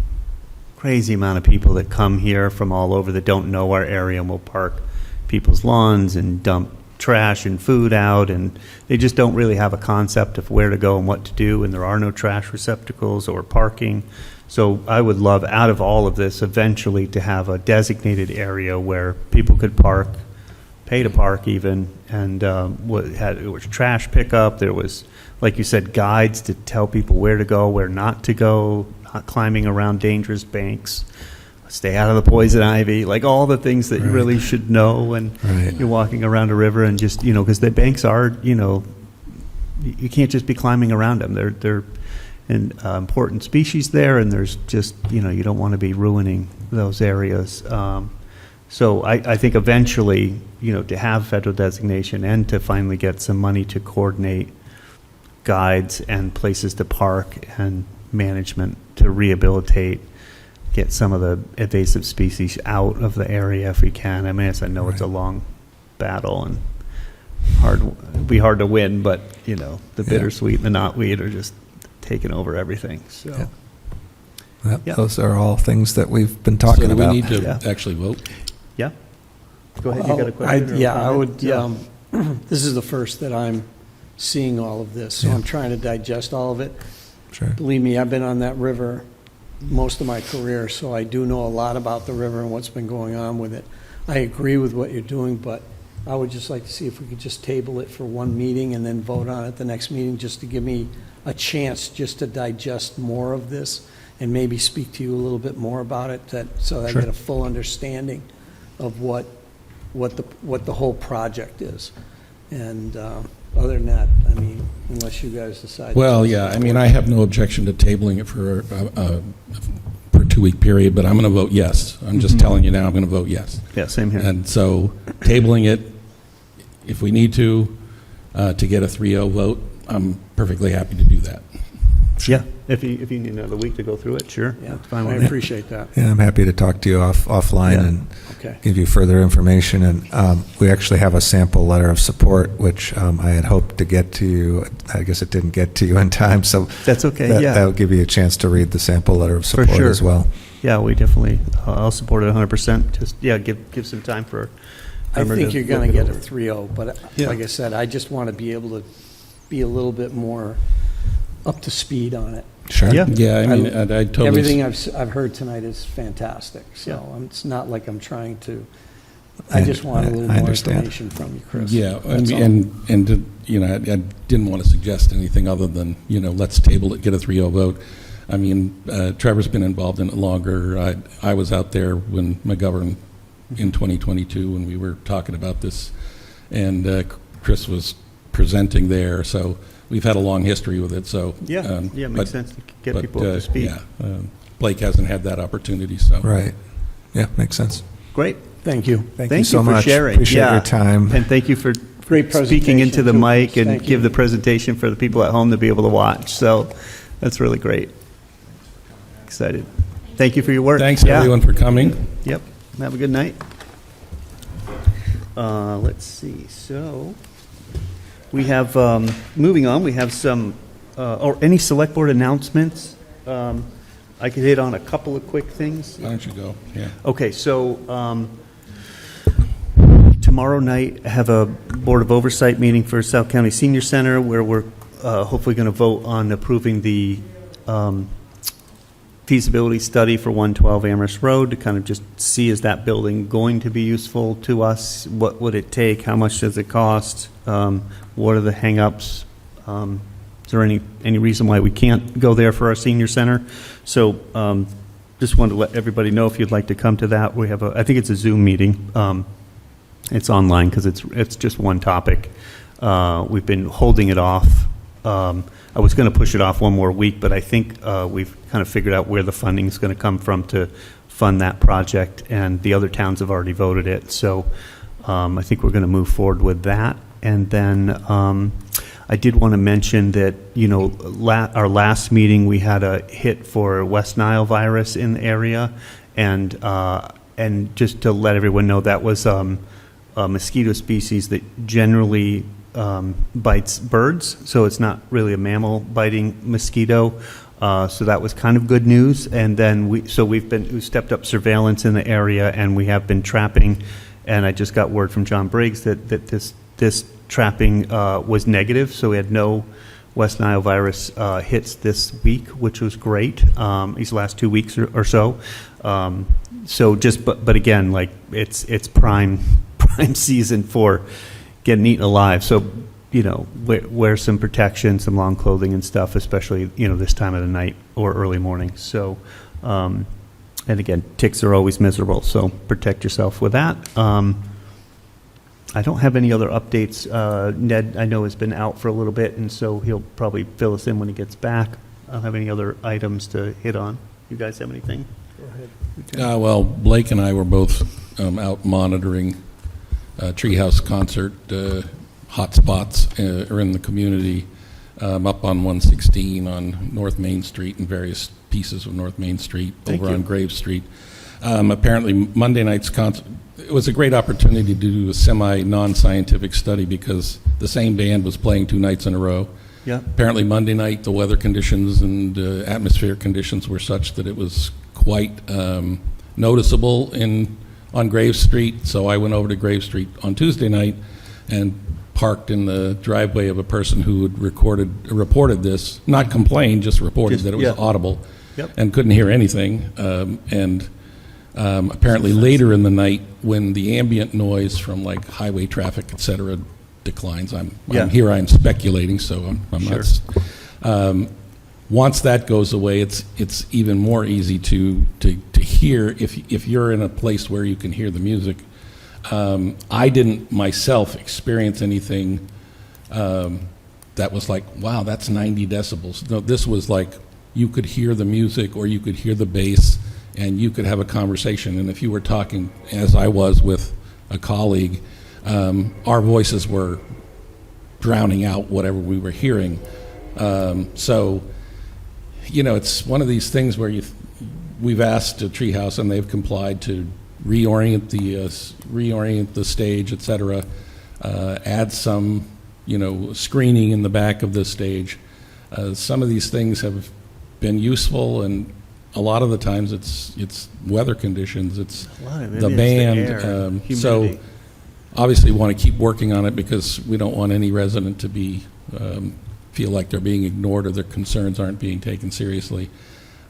S1: crazy amount of people that come here from all over that don't know our area and will park people's lawns and dump trash and food out, and they just don't really have a concept of where to go and what to do, and there are no trash receptacles or parking. So I would love, out of all of this, eventually to have a designated area where people could park, pay to park even, and there was trash pickup. There was, like you said, guides to tell people where to go, where not to go, not climbing around dangerous banks, stay out of the poison ivy, like all the things that you really should know when
S2: Right.
S1: you're walking around a river, and just, because the banks are, you can't just be climbing around them. They're an important species there, and there's just, you don't want to be ruining those areas. So I think eventually, to have federal designation and to finally get some money to coordinate guides and places to park and management to rehabilitate, get some of the invasive species out of the area if we can. I mean, I know it's a long battle and it'd be hard to win, but, the bittersweet and the knotweed are just taking over everything, so.
S2: Yeah. Well,
S1: Yeah.
S2: those are all things that we've been talking
S5: So do we
S2: about.
S5: need to
S1: Yeah.
S5: actually vote?
S1: Yeah. Go ahead, you got a question? or a
S4: Yeah, I
S1: comment?
S4: would,
S1: Yeah.
S4: this is the first that I'm seeing all of this, so
S2: Yeah.
S4: I'm trying to digest all of it.
S2: Sure.
S4: Believe me, I've been on that river most of my career, so I do know a lot about the river and what's been going on with it. I agree with what you're doing, but I would just like to see if we could just table it for one meeting and then vote on it the next meeting, just to give me a chance just to digest more of this and maybe speak to you a little bit more about it, so that I
S2: Sure.
S4: get a full understanding of what the whole project is. And other than that, I mean, unless you guys decide.
S5: Well, yeah, I mean, I have no objection to tabling it for a 2-week period, but I'm going to vote yes. I'm just telling you now, I'm going to vote yes.
S1: Yeah, same here.
S5: And so tabling it, if we need to get a 3-0 vote, I'm perfectly happy to do that.
S1: Yeah, if you need another week to go through it, sure.
S4: Yeah,
S1: That's fine
S4: I
S1: with me.
S4: appreciate that.
S2: Yeah, I'm happy to talk to you offline
S1: Yeah.
S2: and
S4: Okay.
S2: give you further information. And we actually have a sample letter of support, which I had hoped to get to you. I guess it didn't get to you in time, so
S1: That's okay,
S2: that
S1: yeah.
S2: will give you a chance to read the sample letter of
S1: For
S2: support
S1: sure.
S2: as well.
S1: Yeah, we definitely, I'll support it 100%. Just, give some time for.
S4: I
S1: Emmer
S4: think you're going
S1: look
S4: to
S1: it
S4: get a
S1: over.
S4: 3-0, but
S1: Yeah.
S4: like I said, I just want to be able to be a little bit more up to speed on it.
S2: Sure.
S1: Yeah.
S5: Yeah, I mean, I totally.
S4: Everything I've heard tonight is fantastic, so it's not like I'm trying to, I just want a little
S2: I
S4: more
S2: understand.
S4: information from you, Chris.
S5: Yeah,
S4: That's all.
S5: I didn't want to suggest anything other than, let's table it, get a 3-0 vote. I mean, Trevor's been involved in it longer. I was out there when McGovern in 2022 when we were talking about this, and Chris was presenting there, so we've had a long history with it, so.
S1: Yeah, it makes sense to get people up to speed.
S5: Yeah, Blake hasn't had that opportunity, so.
S2: Right. Yeah, makes sense.
S1: Great.
S4: Thank you.
S2: Thank you so
S1: for
S2: much.
S1: sharing.
S2: Appreciate
S1: Yeah.
S2: your time.
S1: And thank you for
S4: Great
S1: speaking into the
S4: presentation, too,
S1: mic
S4: Chris.
S1: and
S4: Thank
S1: give
S4: you.
S1: the presentation for the people at home to be able to watch. So that's really great. Excited. Thank you for your work.
S5: Thanks,
S1: Yeah.
S5: everyone, for coming.
S1: Yep. Have a good night. Let's see. So we have, moving on, we have some, or any select board announcements. I could hit on a couple of quick things.
S5: Why don't you go? Yeah.
S1: Okay, so tomorrow night, I have a Board of Oversight meeting for South County Senior Center where we're hopefully going to vote on approving the feasibility study for 112 Amherst Road to kind of just see, is that building going to be useful to us? What would it take? How much does it cost? What are the hangups? Is there any reason why we can't go there for our senior center? So just wanted to let everybody know if you'd like to come to that. We have I think it's a Zoom meeting. It's online because it's just one topic. We've been holding it off. I was going to push it off one more week, but I think we've kind of figured out where the funding is going to come from to fund that project, and the other towns have already voted it. So I think we're going to move forward with that. And then I did want to mention that, our last meeting, we had a hit for West Nile virus in the area, and just to let everyone know, that was a mosquito species that generally bites birds, so it's not really a mammal biting mosquito. So that was kind of good news. And then we've stepped up surveillance in the area, and we have been trapping. And I just got word from John Briggs that this trapping was negative, so we had no West Nile virus hits this week, which was great. These last 2 weeks or so. So just, but again, like it's prime prime season for getting eaten alive. So, wear some protection, some long clothing and stuff, especially, this time of the night or early morning. So, and again, ticks are always miserable, so protect yourself with that. I don't have any other updates. Ned, I know, has been out for a little bit, and so he'll probably fill us in when he gets back. I don't have any other items to hit on. You guys have anything?
S4: Go ahead.
S5: Well, Blake and I were both out monitoring Treehouse concert hotspots are in the community, up on 116 on North Main Street and various pieces of North Main Street,
S1: Thank
S5: over
S1: you.
S5: on Grave Street. Apparently, Monday night's concert, it was a great opportunity to do a semi-non-scientific study because the same band was playing 2 nights in a row.
S1: Yeah.
S5: Apparently, Monday night, the weather conditions and atmospheric conditions were such that it was quite noticeable on Grave Street. So I went over to Grave Street on Tuesday night and parked in the driveway of a person who had reported this, not complained, just reported that it was audible.
S1: Yep.
S5: And couldn't hear anything. Apparently later in the night, when the ambient noise from like highway traffic, et cetera, declines, I'm speculating, so I'm
S1: Sure.
S5: not. Once that goes away, it's even more easy to hear if you're in a place where you can hear the music. I didn't myself experience anything that was like, wow, that's 90 decibels. No, this was like you could hear the music or you could hear the bass and you could have a conversation. And if you were talking, as I was with a colleague, our voices were drowning out whatever we were hearing. So, it's one of these things where we've asked a Treehouse and they've complied to reorient the stage, et cetera, add some, screening in the back of the stage. Some of these things have been useful, and a lot of the times it's weather conditions, it's the band. So obviously we want to keep working on it because we don't want any resident to be feel like they're being ignored or their concerns aren't being taken seriously.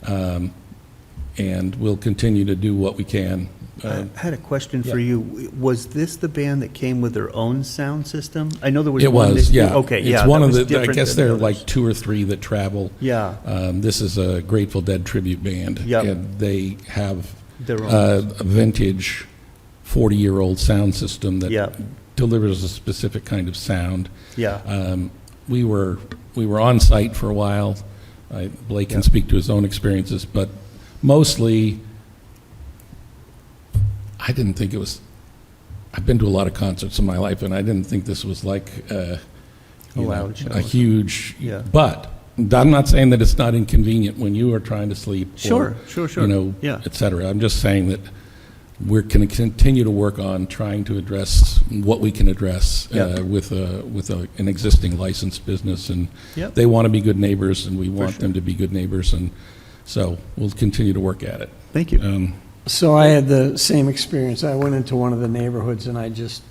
S5: And we'll continue to do what we can.
S1: I had a question for
S5: yeah.
S1: you. Was this the band that came with their own sound system? I know there was
S5: It
S1: one.
S5: was, yeah.
S1: Okay,
S5: it's
S1: yeah.
S5: one
S1: that
S5: of
S1: was
S5: the. I
S1: different
S5: guess
S1: than
S5: there are
S1: the
S5: like
S1: others.
S5: 2 or 3 that travel.
S1: Yeah.
S5: This is a Grateful Dead tribute band,
S1: Yep.
S5: and they have
S1: Their own.
S5: a vintage 40-year-old sound system that
S1: Yep.
S5: delivers a specific kind of sound.
S1: Yeah.
S5: We were on site for a while. Blake can
S1: Yep.
S5: speak to his own experiences, but mostly, I didn't think it was. I've been to a lot of concerts in my life, and I didn't think this was like
S1: loud show.
S5: a huge.
S1: Yeah.
S5: But I'm not saying that it's not inconvenient when you are trying to sleep.
S1: Sure,
S5: or,
S1: sure. Yeah.
S5: et cetera. I'm just saying that we're going to continue to work on trying to address what we can address
S1: Yep.
S5: with an existing licensed business, and
S1: Yep.
S5: they want to be good neighbors, and we want
S1: sure.
S5: them to be good neighbors, and so we'll continue to work at it.
S1: Thank you.
S4: So I had the same experience. I went into one of the neighborhoods and I just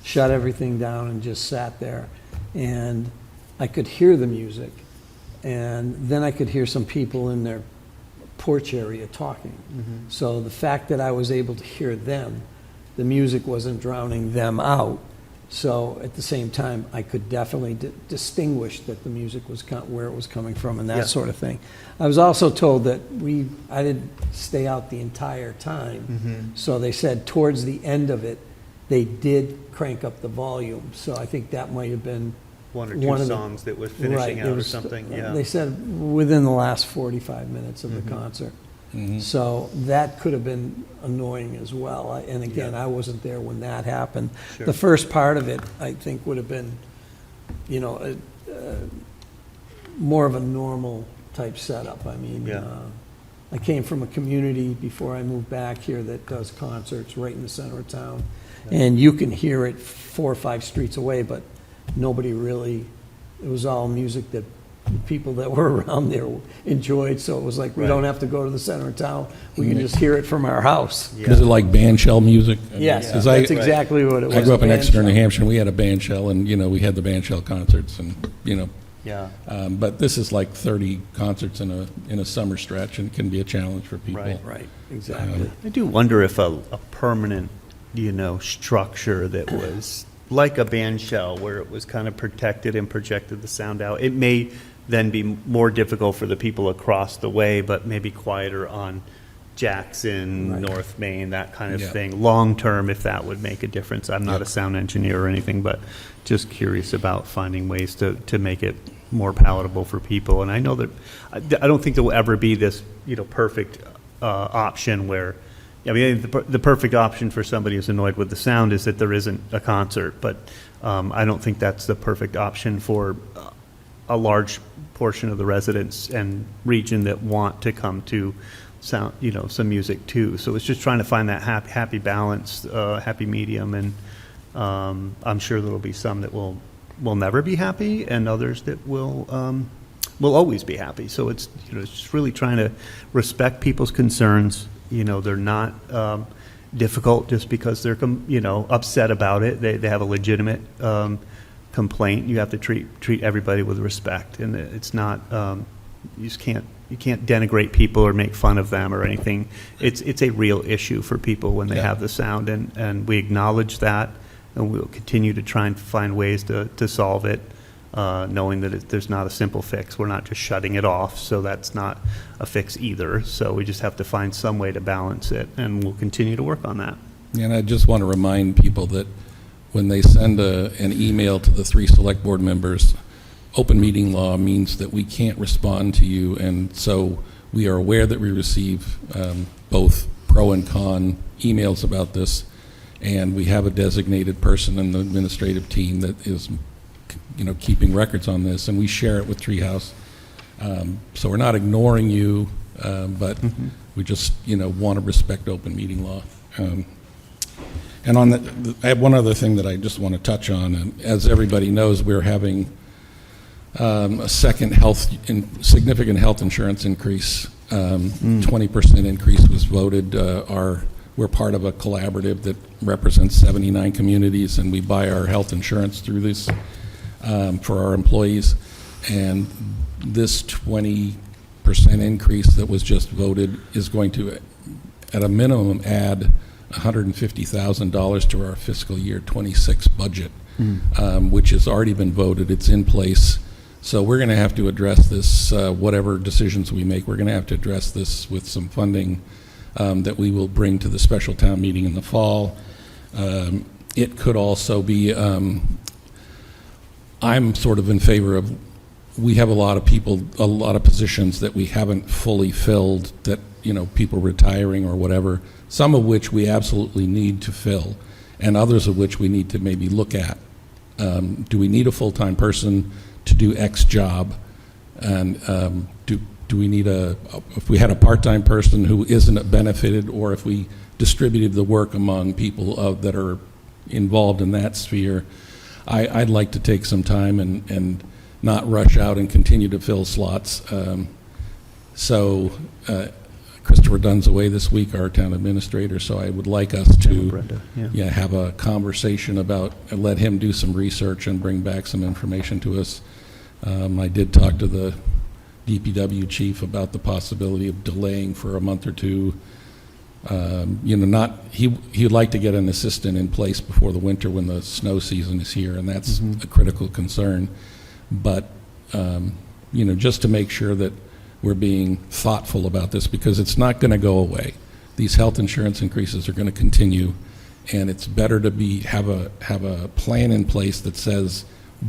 S4: shut everything down and just sat there. And I could hear the music. And then I could hear some people in their porch area talking. So the fact that I was able to hear them, the music wasn't drowning them out. So at the same time, I could definitely distinguish that the music was where it was coming from and that
S1: Yeah.
S4: sort of thing. I was also told that I didn't stay out the entire time. So they said towards the end of it, they did crank up the volume. So I think that might have been
S1: One or
S4: one
S1: two
S4: of the-
S1: songs that was finishing
S4: it
S1: out or
S4: was-
S1: something. Yeah.
S4: They said within the last 45 minutes of the concert. So that could have been annoying as well. And again,
S1: Yeah.
S4: I wasn't there when that happened.
S1: Sure.
S4: The first part of it, I think, would have been, more of a normal type setup. I mean,
S1: Yeah.
S4: I came from a community before I moved back here that does concerts right in the center of town. And you can hear it 4 or 5 streets away, but nobody really, it was all music that people that were around there enjoyed, so it was like, we
S1: Right.
S4: don't have to go to the center of town, we can just hear it from our house.
S1: Yeah.
S5: Is it like bandshell music?
S4: Yes,
S5: 'Cause
S4: that's exactly what it was.
S5: I grew up in
S4: band
S5: Exeter, New
S4: shell.
S5: Hampshire, and we had a band shell, and, we had the band shell concerts, and,
S1: Yeah.
S5: but this is like 30 concerts in a summer stretch, and it can be a challenge for people.
S1: Right.
S4: Right, exactly.
S1: I do wonder if a permanent structure that was like a band shell, where it was kind of protected and projected the sound out. It may then be more difficult for the people across the way, but maybe quieter on Jackson,
S4: Right.
S1: North Main, that kind of
S5: Yeah.
S1: thing. Long term, if that would make a difference. I'm not a sound engineer or anything, but just curious about finding ways to make it more palatable for people. And I know that I don't think there will ever be this perfect option where. I mean, the perfect option for somebody who's annoyed with the sound is that there isn't a concert, but I don't think that's the perfect option for a large portion of the residents and region that want to come to sound, some music too. So it's just trying to find that happy balance, happy medium, and I'm sure there'll be some that will never be happy, and others that will always be happy. So it's it's just really trying to respect people's concerns. They're not difficult just because they're upset about it. They have a legitimate complaint. You have to treat everybody with respect, and it's not you can't denigrate people or make fun of them or anything. It's a real issue for people when they
S5: Yeah.
S1: have the sound, and we acknowledge that, and we'll continue to try and find ways to solve it. Knowing that there's not a simple fix. We're not just shutting it off, so that's not a fix either. So we just have to find some way to balance it, and we'll continue to work on that.
S5: And I just want to remind people that when they send an email to the 3 select board members, open meeting law means that we can't respond to you, and so we are aware that we receive both pro and con emails about this, and we have a designated person in the administrative team that is keeping records on this, and we share it with Treehouse. So we're not ignoring you, but we just, want to respect open meeting law. And on I have one other thing that I just want to touch on. And as everybody knows, we're having a second significant health insurance increase. 20% increase was voted. We're part of a collaborative that represents 79 communities, and we buy our health insurance through this. For our employees, and this 20% increase that was just voted is going to, at a minimum, add $150,000 to our fiscal year 26 budget, which has already been voted. It's in place. So we're going to have to address this, whatever decisions we make, we're going to have to address this with some funding that we will bring to the special town meeting in the fall. It could also be I'm sort of in favor of, we have a lot of people, a lot of positions that we haven't fully filled, that, people retiring or whatever, some of which we absolutely need to fill, and others of which we need to maybe look at. Do we need a full-time person to do X job? And do we need if we had a part-time person who isn't benefited, or if we distributed the work among people that are involved in that sphere, I'd like to take some time and not rush out and continue to fill slots. Christopher Dunn's away this week, our town administrator, so I would like us to
S1: Brenda,
S5: have a conversation about, let him do some research and bring back some information to us. I did talk to the DPW chief about the possibility of delaying for a month or two. He'd like to get an assistant in place before the winter when the snow season is here, and that's a critical concern. But, just to make sure that we're being thoughtful about this, because it's not going to go away. These health insurance increases are going to continue, and it's better to have a plan in place that says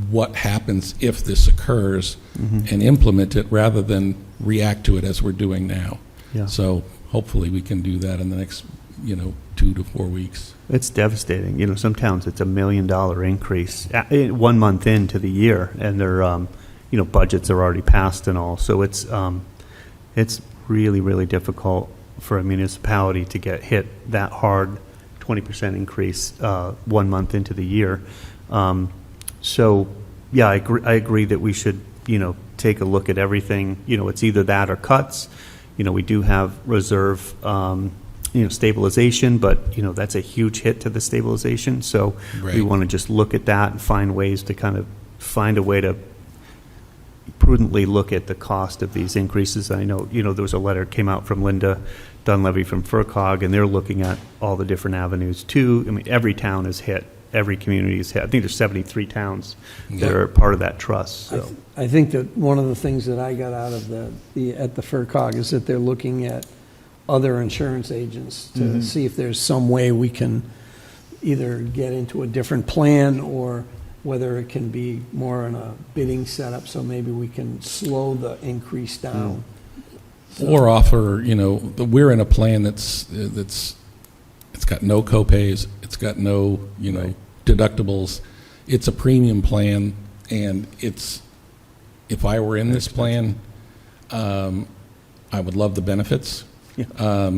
S5: what happens if this occurs and implement it rather than react to it as we're doing now.
S1: Yeah.
S5: So hopefully we can do that in the next 2 to 4 weeks.
S1: It's devastating. Some towns it's $1 million increase 1 month into the year, and their budgets are already passed and all. So it's really, really difficult for a municipality to get hit that hard, 20% increase 1 month into the year. So yeah, I agree that we should take a look at everything. It's either that or cuts. We do have reserve, stabilization, but, that's a huge hit to the stabilization. So
S5: Right.
S1: we want to just look at that and find ways to kind of find a way to prudently look at the cost of these increases. I know, there was a letter came out from Linda Dunleavy from FERCog, and they're looking at all the different avenues too. I mean, every town is hit, every community is hit. I think there's 73 towns that
S5: Yeah.
S1: are part of that trust, so.
S4: I think that one of the things that I got out of at the FERCog is that they're looking at other insurance agents to see if there's some way we can either get into a different plan or whether it can be more in a bidding setup, so maybe we can slow the increase down.
S5: Or offer, we're in a plan it's got no copays, it's got no, deductibles. It's a premium plan, and if I were in this plan, I would love the benefits.
S1: Yeah.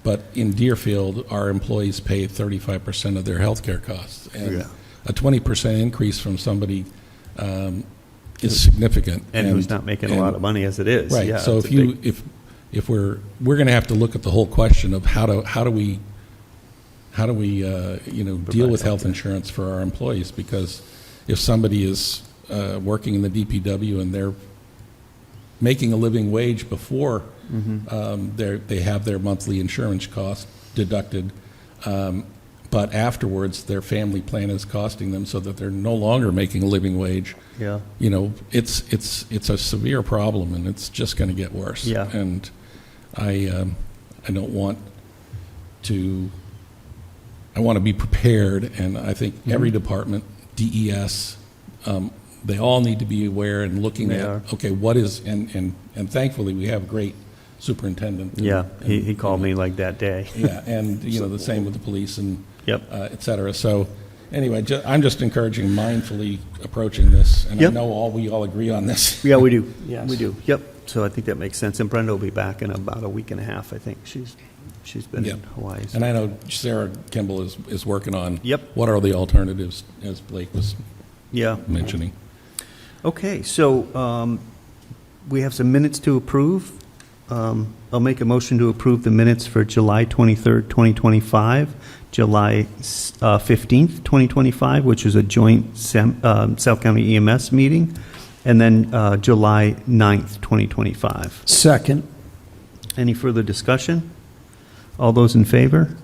S5: But in Deerfield, our employees pay 35% of their health care costs. And
S1: Yeah.
S5: a 20% increase from somebody is significant.
S1: And who's not making a lot of money as it is.
S5: Right.
S1: Yeah,
S5: So
S1: it's a big-
S5: if we're going to have to look at the whole question of how do we deal with health insurance for our employees, because if somebody is working in the DPW and they're making a living wage before they have their monthly insurance cost deducted, but afterwards their family plan is costing them so that they're no longer making a living wage.
S1: Yeah.
S5: It's a severe problem, and it's just going to get worse.
S1: Yeah.
S5: And I don't want to. I want to be prepared, and I think every department, DES, they all need to be aware and looking
S1: They
S5: at,
S1: are.
S5: okay, what is, and thankfully we have a great superintendent.
S1: Yeah,
S5: and,
S1: he called me like that day.
S5: Yeah, and the same with the police and
S1: Yep.
S5: et cetera. So anyway, I'm just encouraging mindfully approaching this, and
S1: Yep.
S5: I know we all agree on this.
S1: Yeah, we do.
S4: Yes.
S1: We do. Yep. So I think that makes sense. And Brenda will be back in about a week and a half, I think. She's been
S5: Yep.
S1: in Hawaii. so-
S5: And I know Sarah Kimball is working on
S1: Yep.
S5: what are the alternatives, as Blake was
S1: Yeah.
S5: mentioning.
S1: Okay, so we have some minutes to approve. I'll make a motion to approve the minutes for July 23rd, 2025, July 15th, 2025, which is a joint South County EMS meeting, and then July 9th, 2025.
S4: Second,
S1: Any further discussion? All those in favor?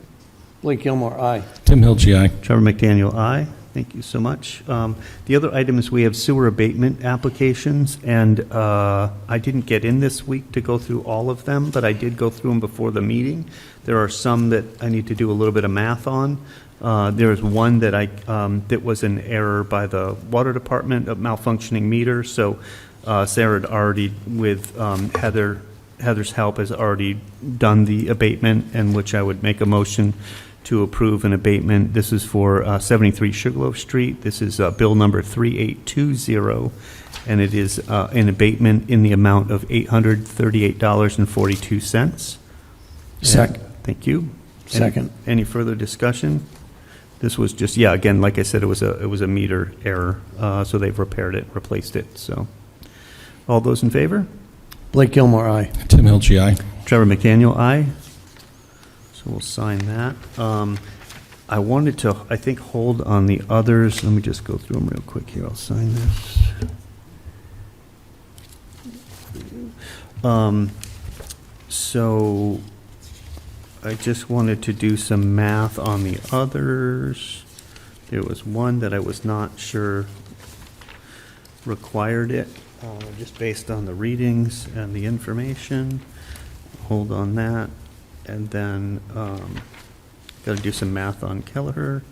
S4: Blake Gilmore, aye.
S5: Tim Hill, GI.
S1: Trevor McDaniel, aye. Thank you so much. The other item is we have sewer abatement applications, and I didn't get in this week to go through all of them, but I did go through them before the meeting. There are some that I need to do a little bit of math on. There is one that that was an error by the water department, a malfunctioning meter, so Sarah had already, with Heather's help, has already done the abatement, and which I would make a motion to approve an abatement. This is for 73 Sugarloaf Street. This is bill number 3820, and it is an abatement in the amount of $838.42.
S4: Second.
S1: Thank you.
S4: Second.
S1: Any further discussion? This was just, yeah, again, like I said, it was a meter error, so they've repaired it, replaced it, so. All those in favor?
S4: Blake Gilmore, aye.
S5: Tim Hill, GI.
S1: Trevor McDaniel, aye. So we'll sign that. I wanted to, I think, hold on the others. Let me just go through them real quick here. I'll sign this. So I just wanted to do some math on the others. There was one that I was not sure required it, just based on the readings and the information. Hold on that. And then got to do some math on Kelleher.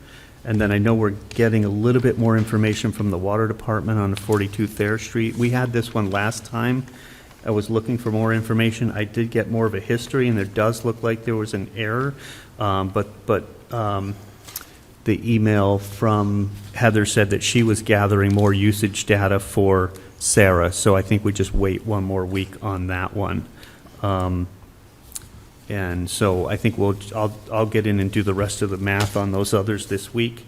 S1: And then I know we're getting a little bit more information from the water department on 42 Thayer Street. We had this one last time. I was looking for more information. I did get more of a history, and there does look like there was an error. But the email from Heather said that she was gathering more usage data for Sarah. So I think we just wait one more week on that one. And so I think I'll get in and do the rest of the math on those others this week,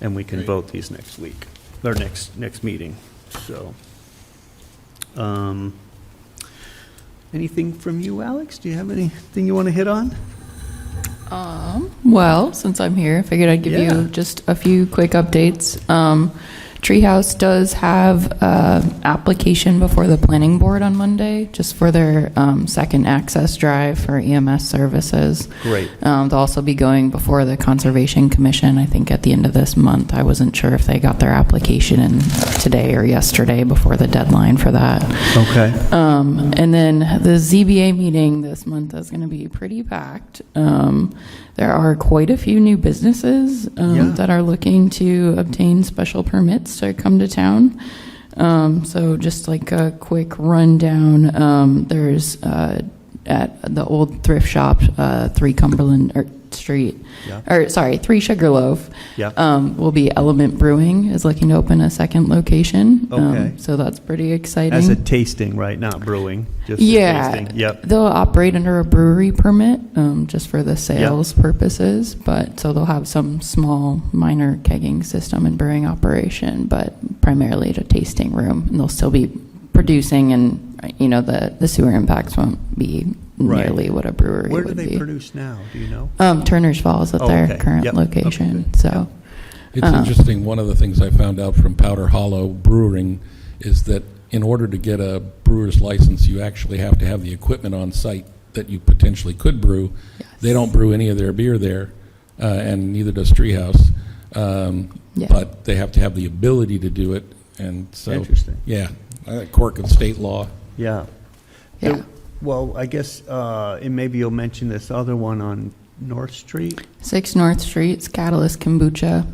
S1: and we can
S5: Great.
S1: vote these next week, or next meeting. So, anything from you, Alex? Do you have anything you want to hit on?
S6: Well, since I'm here, I figured I'd give
S1: Yeah.
S6: you just a few quick updates. Treehouse does have application before the planning board on Monday, just for their second access drive for EMS services.
S1: Great.
S6: They'll also be going before the Conservation Commission, I think, at the end of this month. I wasn't sure if they got their application in today or yesterday before the deadline for that.
S1: Okay.
S6: And then the ZBA meeting this month is going to be pretty packed. There are quite a few new businesses that are looking to obtain special permits to come to town. So just like a quick rundown, there's at the old thrift shop, 3 Cumberland Street, or sorry, 3 Sugarloaf, will be Element Brewing is looking to open a second location.
S1: Okay.
S6: So that's pretty exciting.
S1: As a tasting, right? Not brewing. Just
S6: Yeah,
S1: a tasting. Yep.
S6: they'll operate under a brewery permit, just for the sales purposes, but, so they'll have some small minor kegging system and brewing operation, but primarily at a tasting room, and they'll still be producing, and, the sewer impacts won't be
S1: Right.
S6: nearly what a brewery
S1: Where do
S6: would
S1: they
S6: be.
S1: produce now? Do you know?
S6: Turner's Falls at
S1: Oh,
S6: their
S1: okay.
S6: current
S1: Yep.
S6: location,
S1: Okay, good.
S6: so.
S5: It's interesting, one of the things I found out from Powder Hollow Brewing is that in order to get a brewer's license, you actually have to have the equipment on site that you potentially could brew.
S6: Yes.
S5: They don't brew any of their beer there, and neither does Treehouse. But they have to have the ability to do it, and so.
S1: Interesting.
S5: Yeah, quirk of state law.
S1: Yeah.
S6: Yeah.
S1: Well, I guess, and maybe you'll mention this other one on North Street.
S6: 6 North Street's Catalyst Kombucha.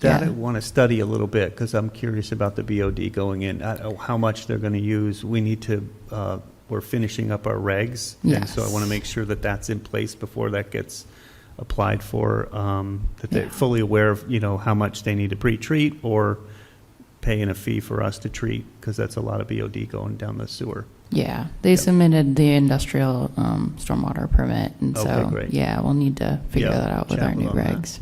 S1: That I want to study a little bit because I'm curious about the BOD going in, how much they're going to use. We need to, we're finishing up our regs. And so I want to make sure that that's in place before that gets applied for, that they're fully aware of, how much they need to pre-treat or paying a fee for us to treat, because that's a lot of BOD going down the sewer.
S6: Yeah, they submitted the industrial stormwater permit, and
S1: Okay,
S6: so,
S1: great.
S6: we'll need to figure that out with our
S1: chat
S6: new
S1: on that.
S6: regs.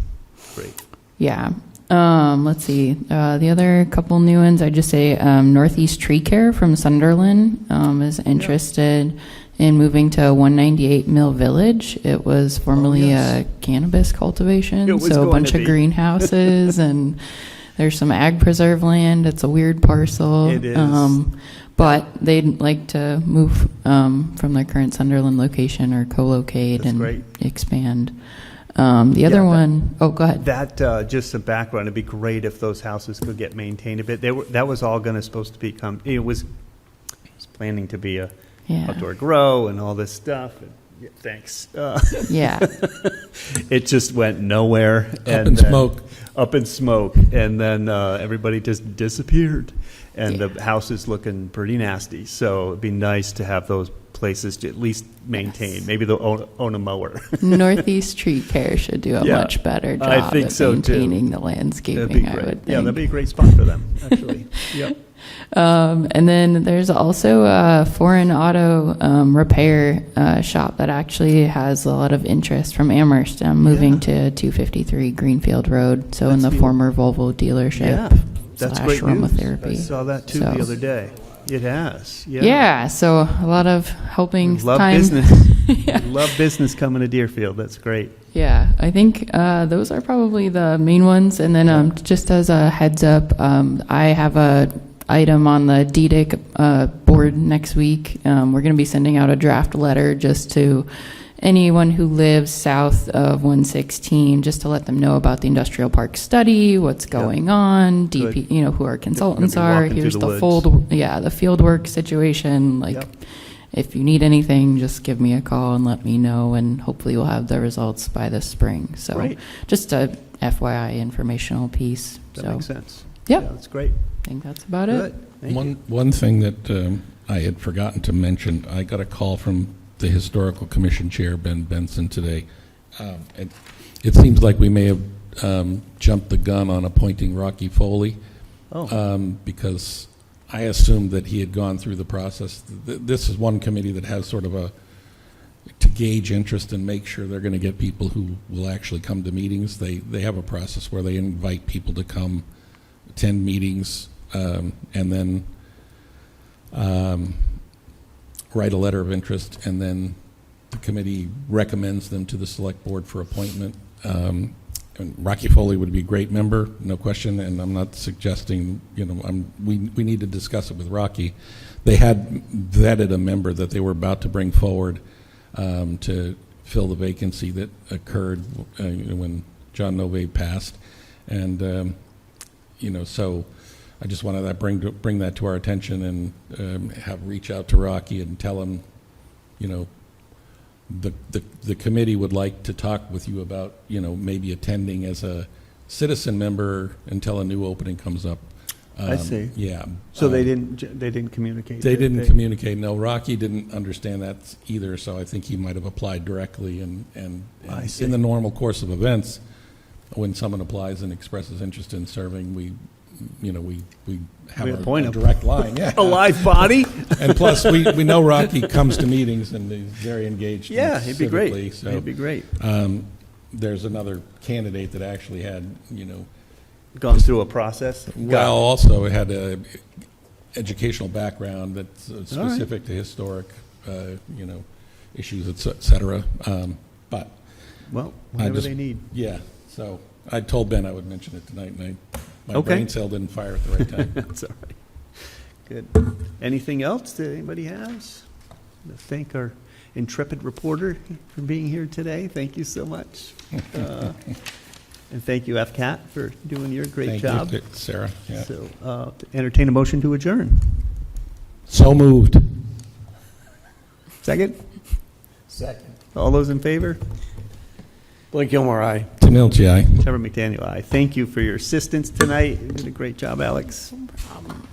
S1: Great.
S6: Yeah. Let's see. The other couple new ones, I'd just say Northeast Tree Care from Sunderland is interested in moving to 198 Mill Village. It was formerly a cannabis cultivation,
S1: It was
S6: so a
S1: going
S6: bunch
S1: to
S6: of
S1: be.
S6: greenhouses, and there's some ag preserve land. It's a weird parcel.
S1: It is.
S6: But they'd like to move from their current Sunderland location or co-locate
S1: That's
S6: and
S1: great.
S6: expand. The other one, go ahead.
S1: That, just some background, it'd be great if those houses could get maintained a bit. That was all going to supposed to become, it was planning to be a outdoor grow and all this stuff. And, thanks.
S6: Yeah.
S1: It just went nowhere.
S5: Up in smoke.
S1: Up in smoke. And then everybody just disappeared. And the house is looking pretty nasty. So it'd be nice to have those places to at least maintain.
S6: Yes.
S1: Maybe they'll own a mower.
S6: Northeast Tree Care should do a much better job
S1: I think
S6: of
S1: so, too.
S6: maintaining the
S1: That'd be
S6: landscaping, I
S1: great.
S6: would think.
S1: Yeah, that'd be a great spot for them, actually. Yep.
S6: And then there's also a foreign auto repair shop that actually has a lot of interest from Amherst moving to 253 Greenfield Road, so in the
S1: That's
S6: former Volvo dealership
S1: Yeah, that's
S6: slash
S1: great news.
S6: aromatherapy.
S1: I saw that too
S6: So-
S1: the other day. It has. Yeah.
S6: Yeah, so a lot of helping
S1: Love
S6: time.
S1: business. Love business coming to Deerfield. That's great.
S6: Yeah, I think those are probably the main ones. And then just as a heads up, I have a item on the DDIC board next week. We're going to be sending out a draft letter just to anyone who lives south of 116, just to let them know about the industrial park study, what's going on, DP,
S1: Good.
S6: Who our consultants
S1: Gonna be
S6: are.
S1: walking
S6: Here's
S1: through
S6: the
S1: the woods.
S6: the field work situation. If you need anything, just give me a call and let me know, and hopefully we'll have the results by this spring. So
S1: Great.
S6: just a FYI informational piece.
S1: That
S6: So
S1: makes sense.
S6: Yep.
S1: Yeah, that's great.
S6: I think that's about it.
S1: Good. Thank you.
S5: One thing that I had forgotten to mention, I got a call from the Historical Commission Chair, Ben Benson, today. It seems like we may have jumped the gun on appointing Rocky Foley, because I assumed that he had gone through the process. This is one committee that has sort of to gauge interest and make sure they're going to get people who will actually come to meetings. They have a process where they invite people to come attend meetings, and then write a letter of interest, and then the committee recommends them to the select board for appointment. and Rocky Foley would be a great member, no question, and I'm not suggesting, we need to discuss it with Rocky. They had vetted a member that they were about to bring forward to fill the vacancy that occurred when John Nove passed. And, so I just wanted to bring that to our attention and have reach out to Rocky and tell him, the committee would like to talk with you about, maybe attending as a citizen member until a new opening comes up.
S1: I see.
S5: Yeah.
S1: So they didn't communicate?
S5: They didn't communicate. No, Rocky didn't understand that either, so I think he might have applied directly. And
S1: I see.
S5: in the normal course of events, when someone applies and expresses interest in serving, we have
S1: We
S5: a
S1: appoint him.
S5: direct line. Yeah.
S1: A live body?
S5: And plus, we know Rocky comes to meetings and he's very engaged.
S1: Yeah, he'd be great.
S5: civically, so,
S1: He'd be great.
S5: there's another candidate that actually had,
S1: Gone through a process?
S5: well, also had a educational background that's specific to historic, issues, et cetera. But
S1: Well, whatever
S5: just-
S1: they need.
S5: yeah, so I told Ben I would mention it tonight, and my
S1: Okay.
S5: brain cell didn't fire at the right time.
S1: That's all right. Good. Anything else that anybody has? To thank our intrepid reporter for being here today. Thank you so much. And thank you, FCAT, for doing your great
S5: Thank
S1: job.
S5: you, Sarah. Yeah.
S1: So, entertain a motion to adjourn.
S5: So moved.
S1: Second?
S4: Second.
S1: All those in favor?
S4: Blake Gilmore, aye.
S5: Tim Ilchi, aye.
S1: Trevor McDaniel, aye. Thank you for your assistance tonight. You did a great job, Alex.
S6: No problem.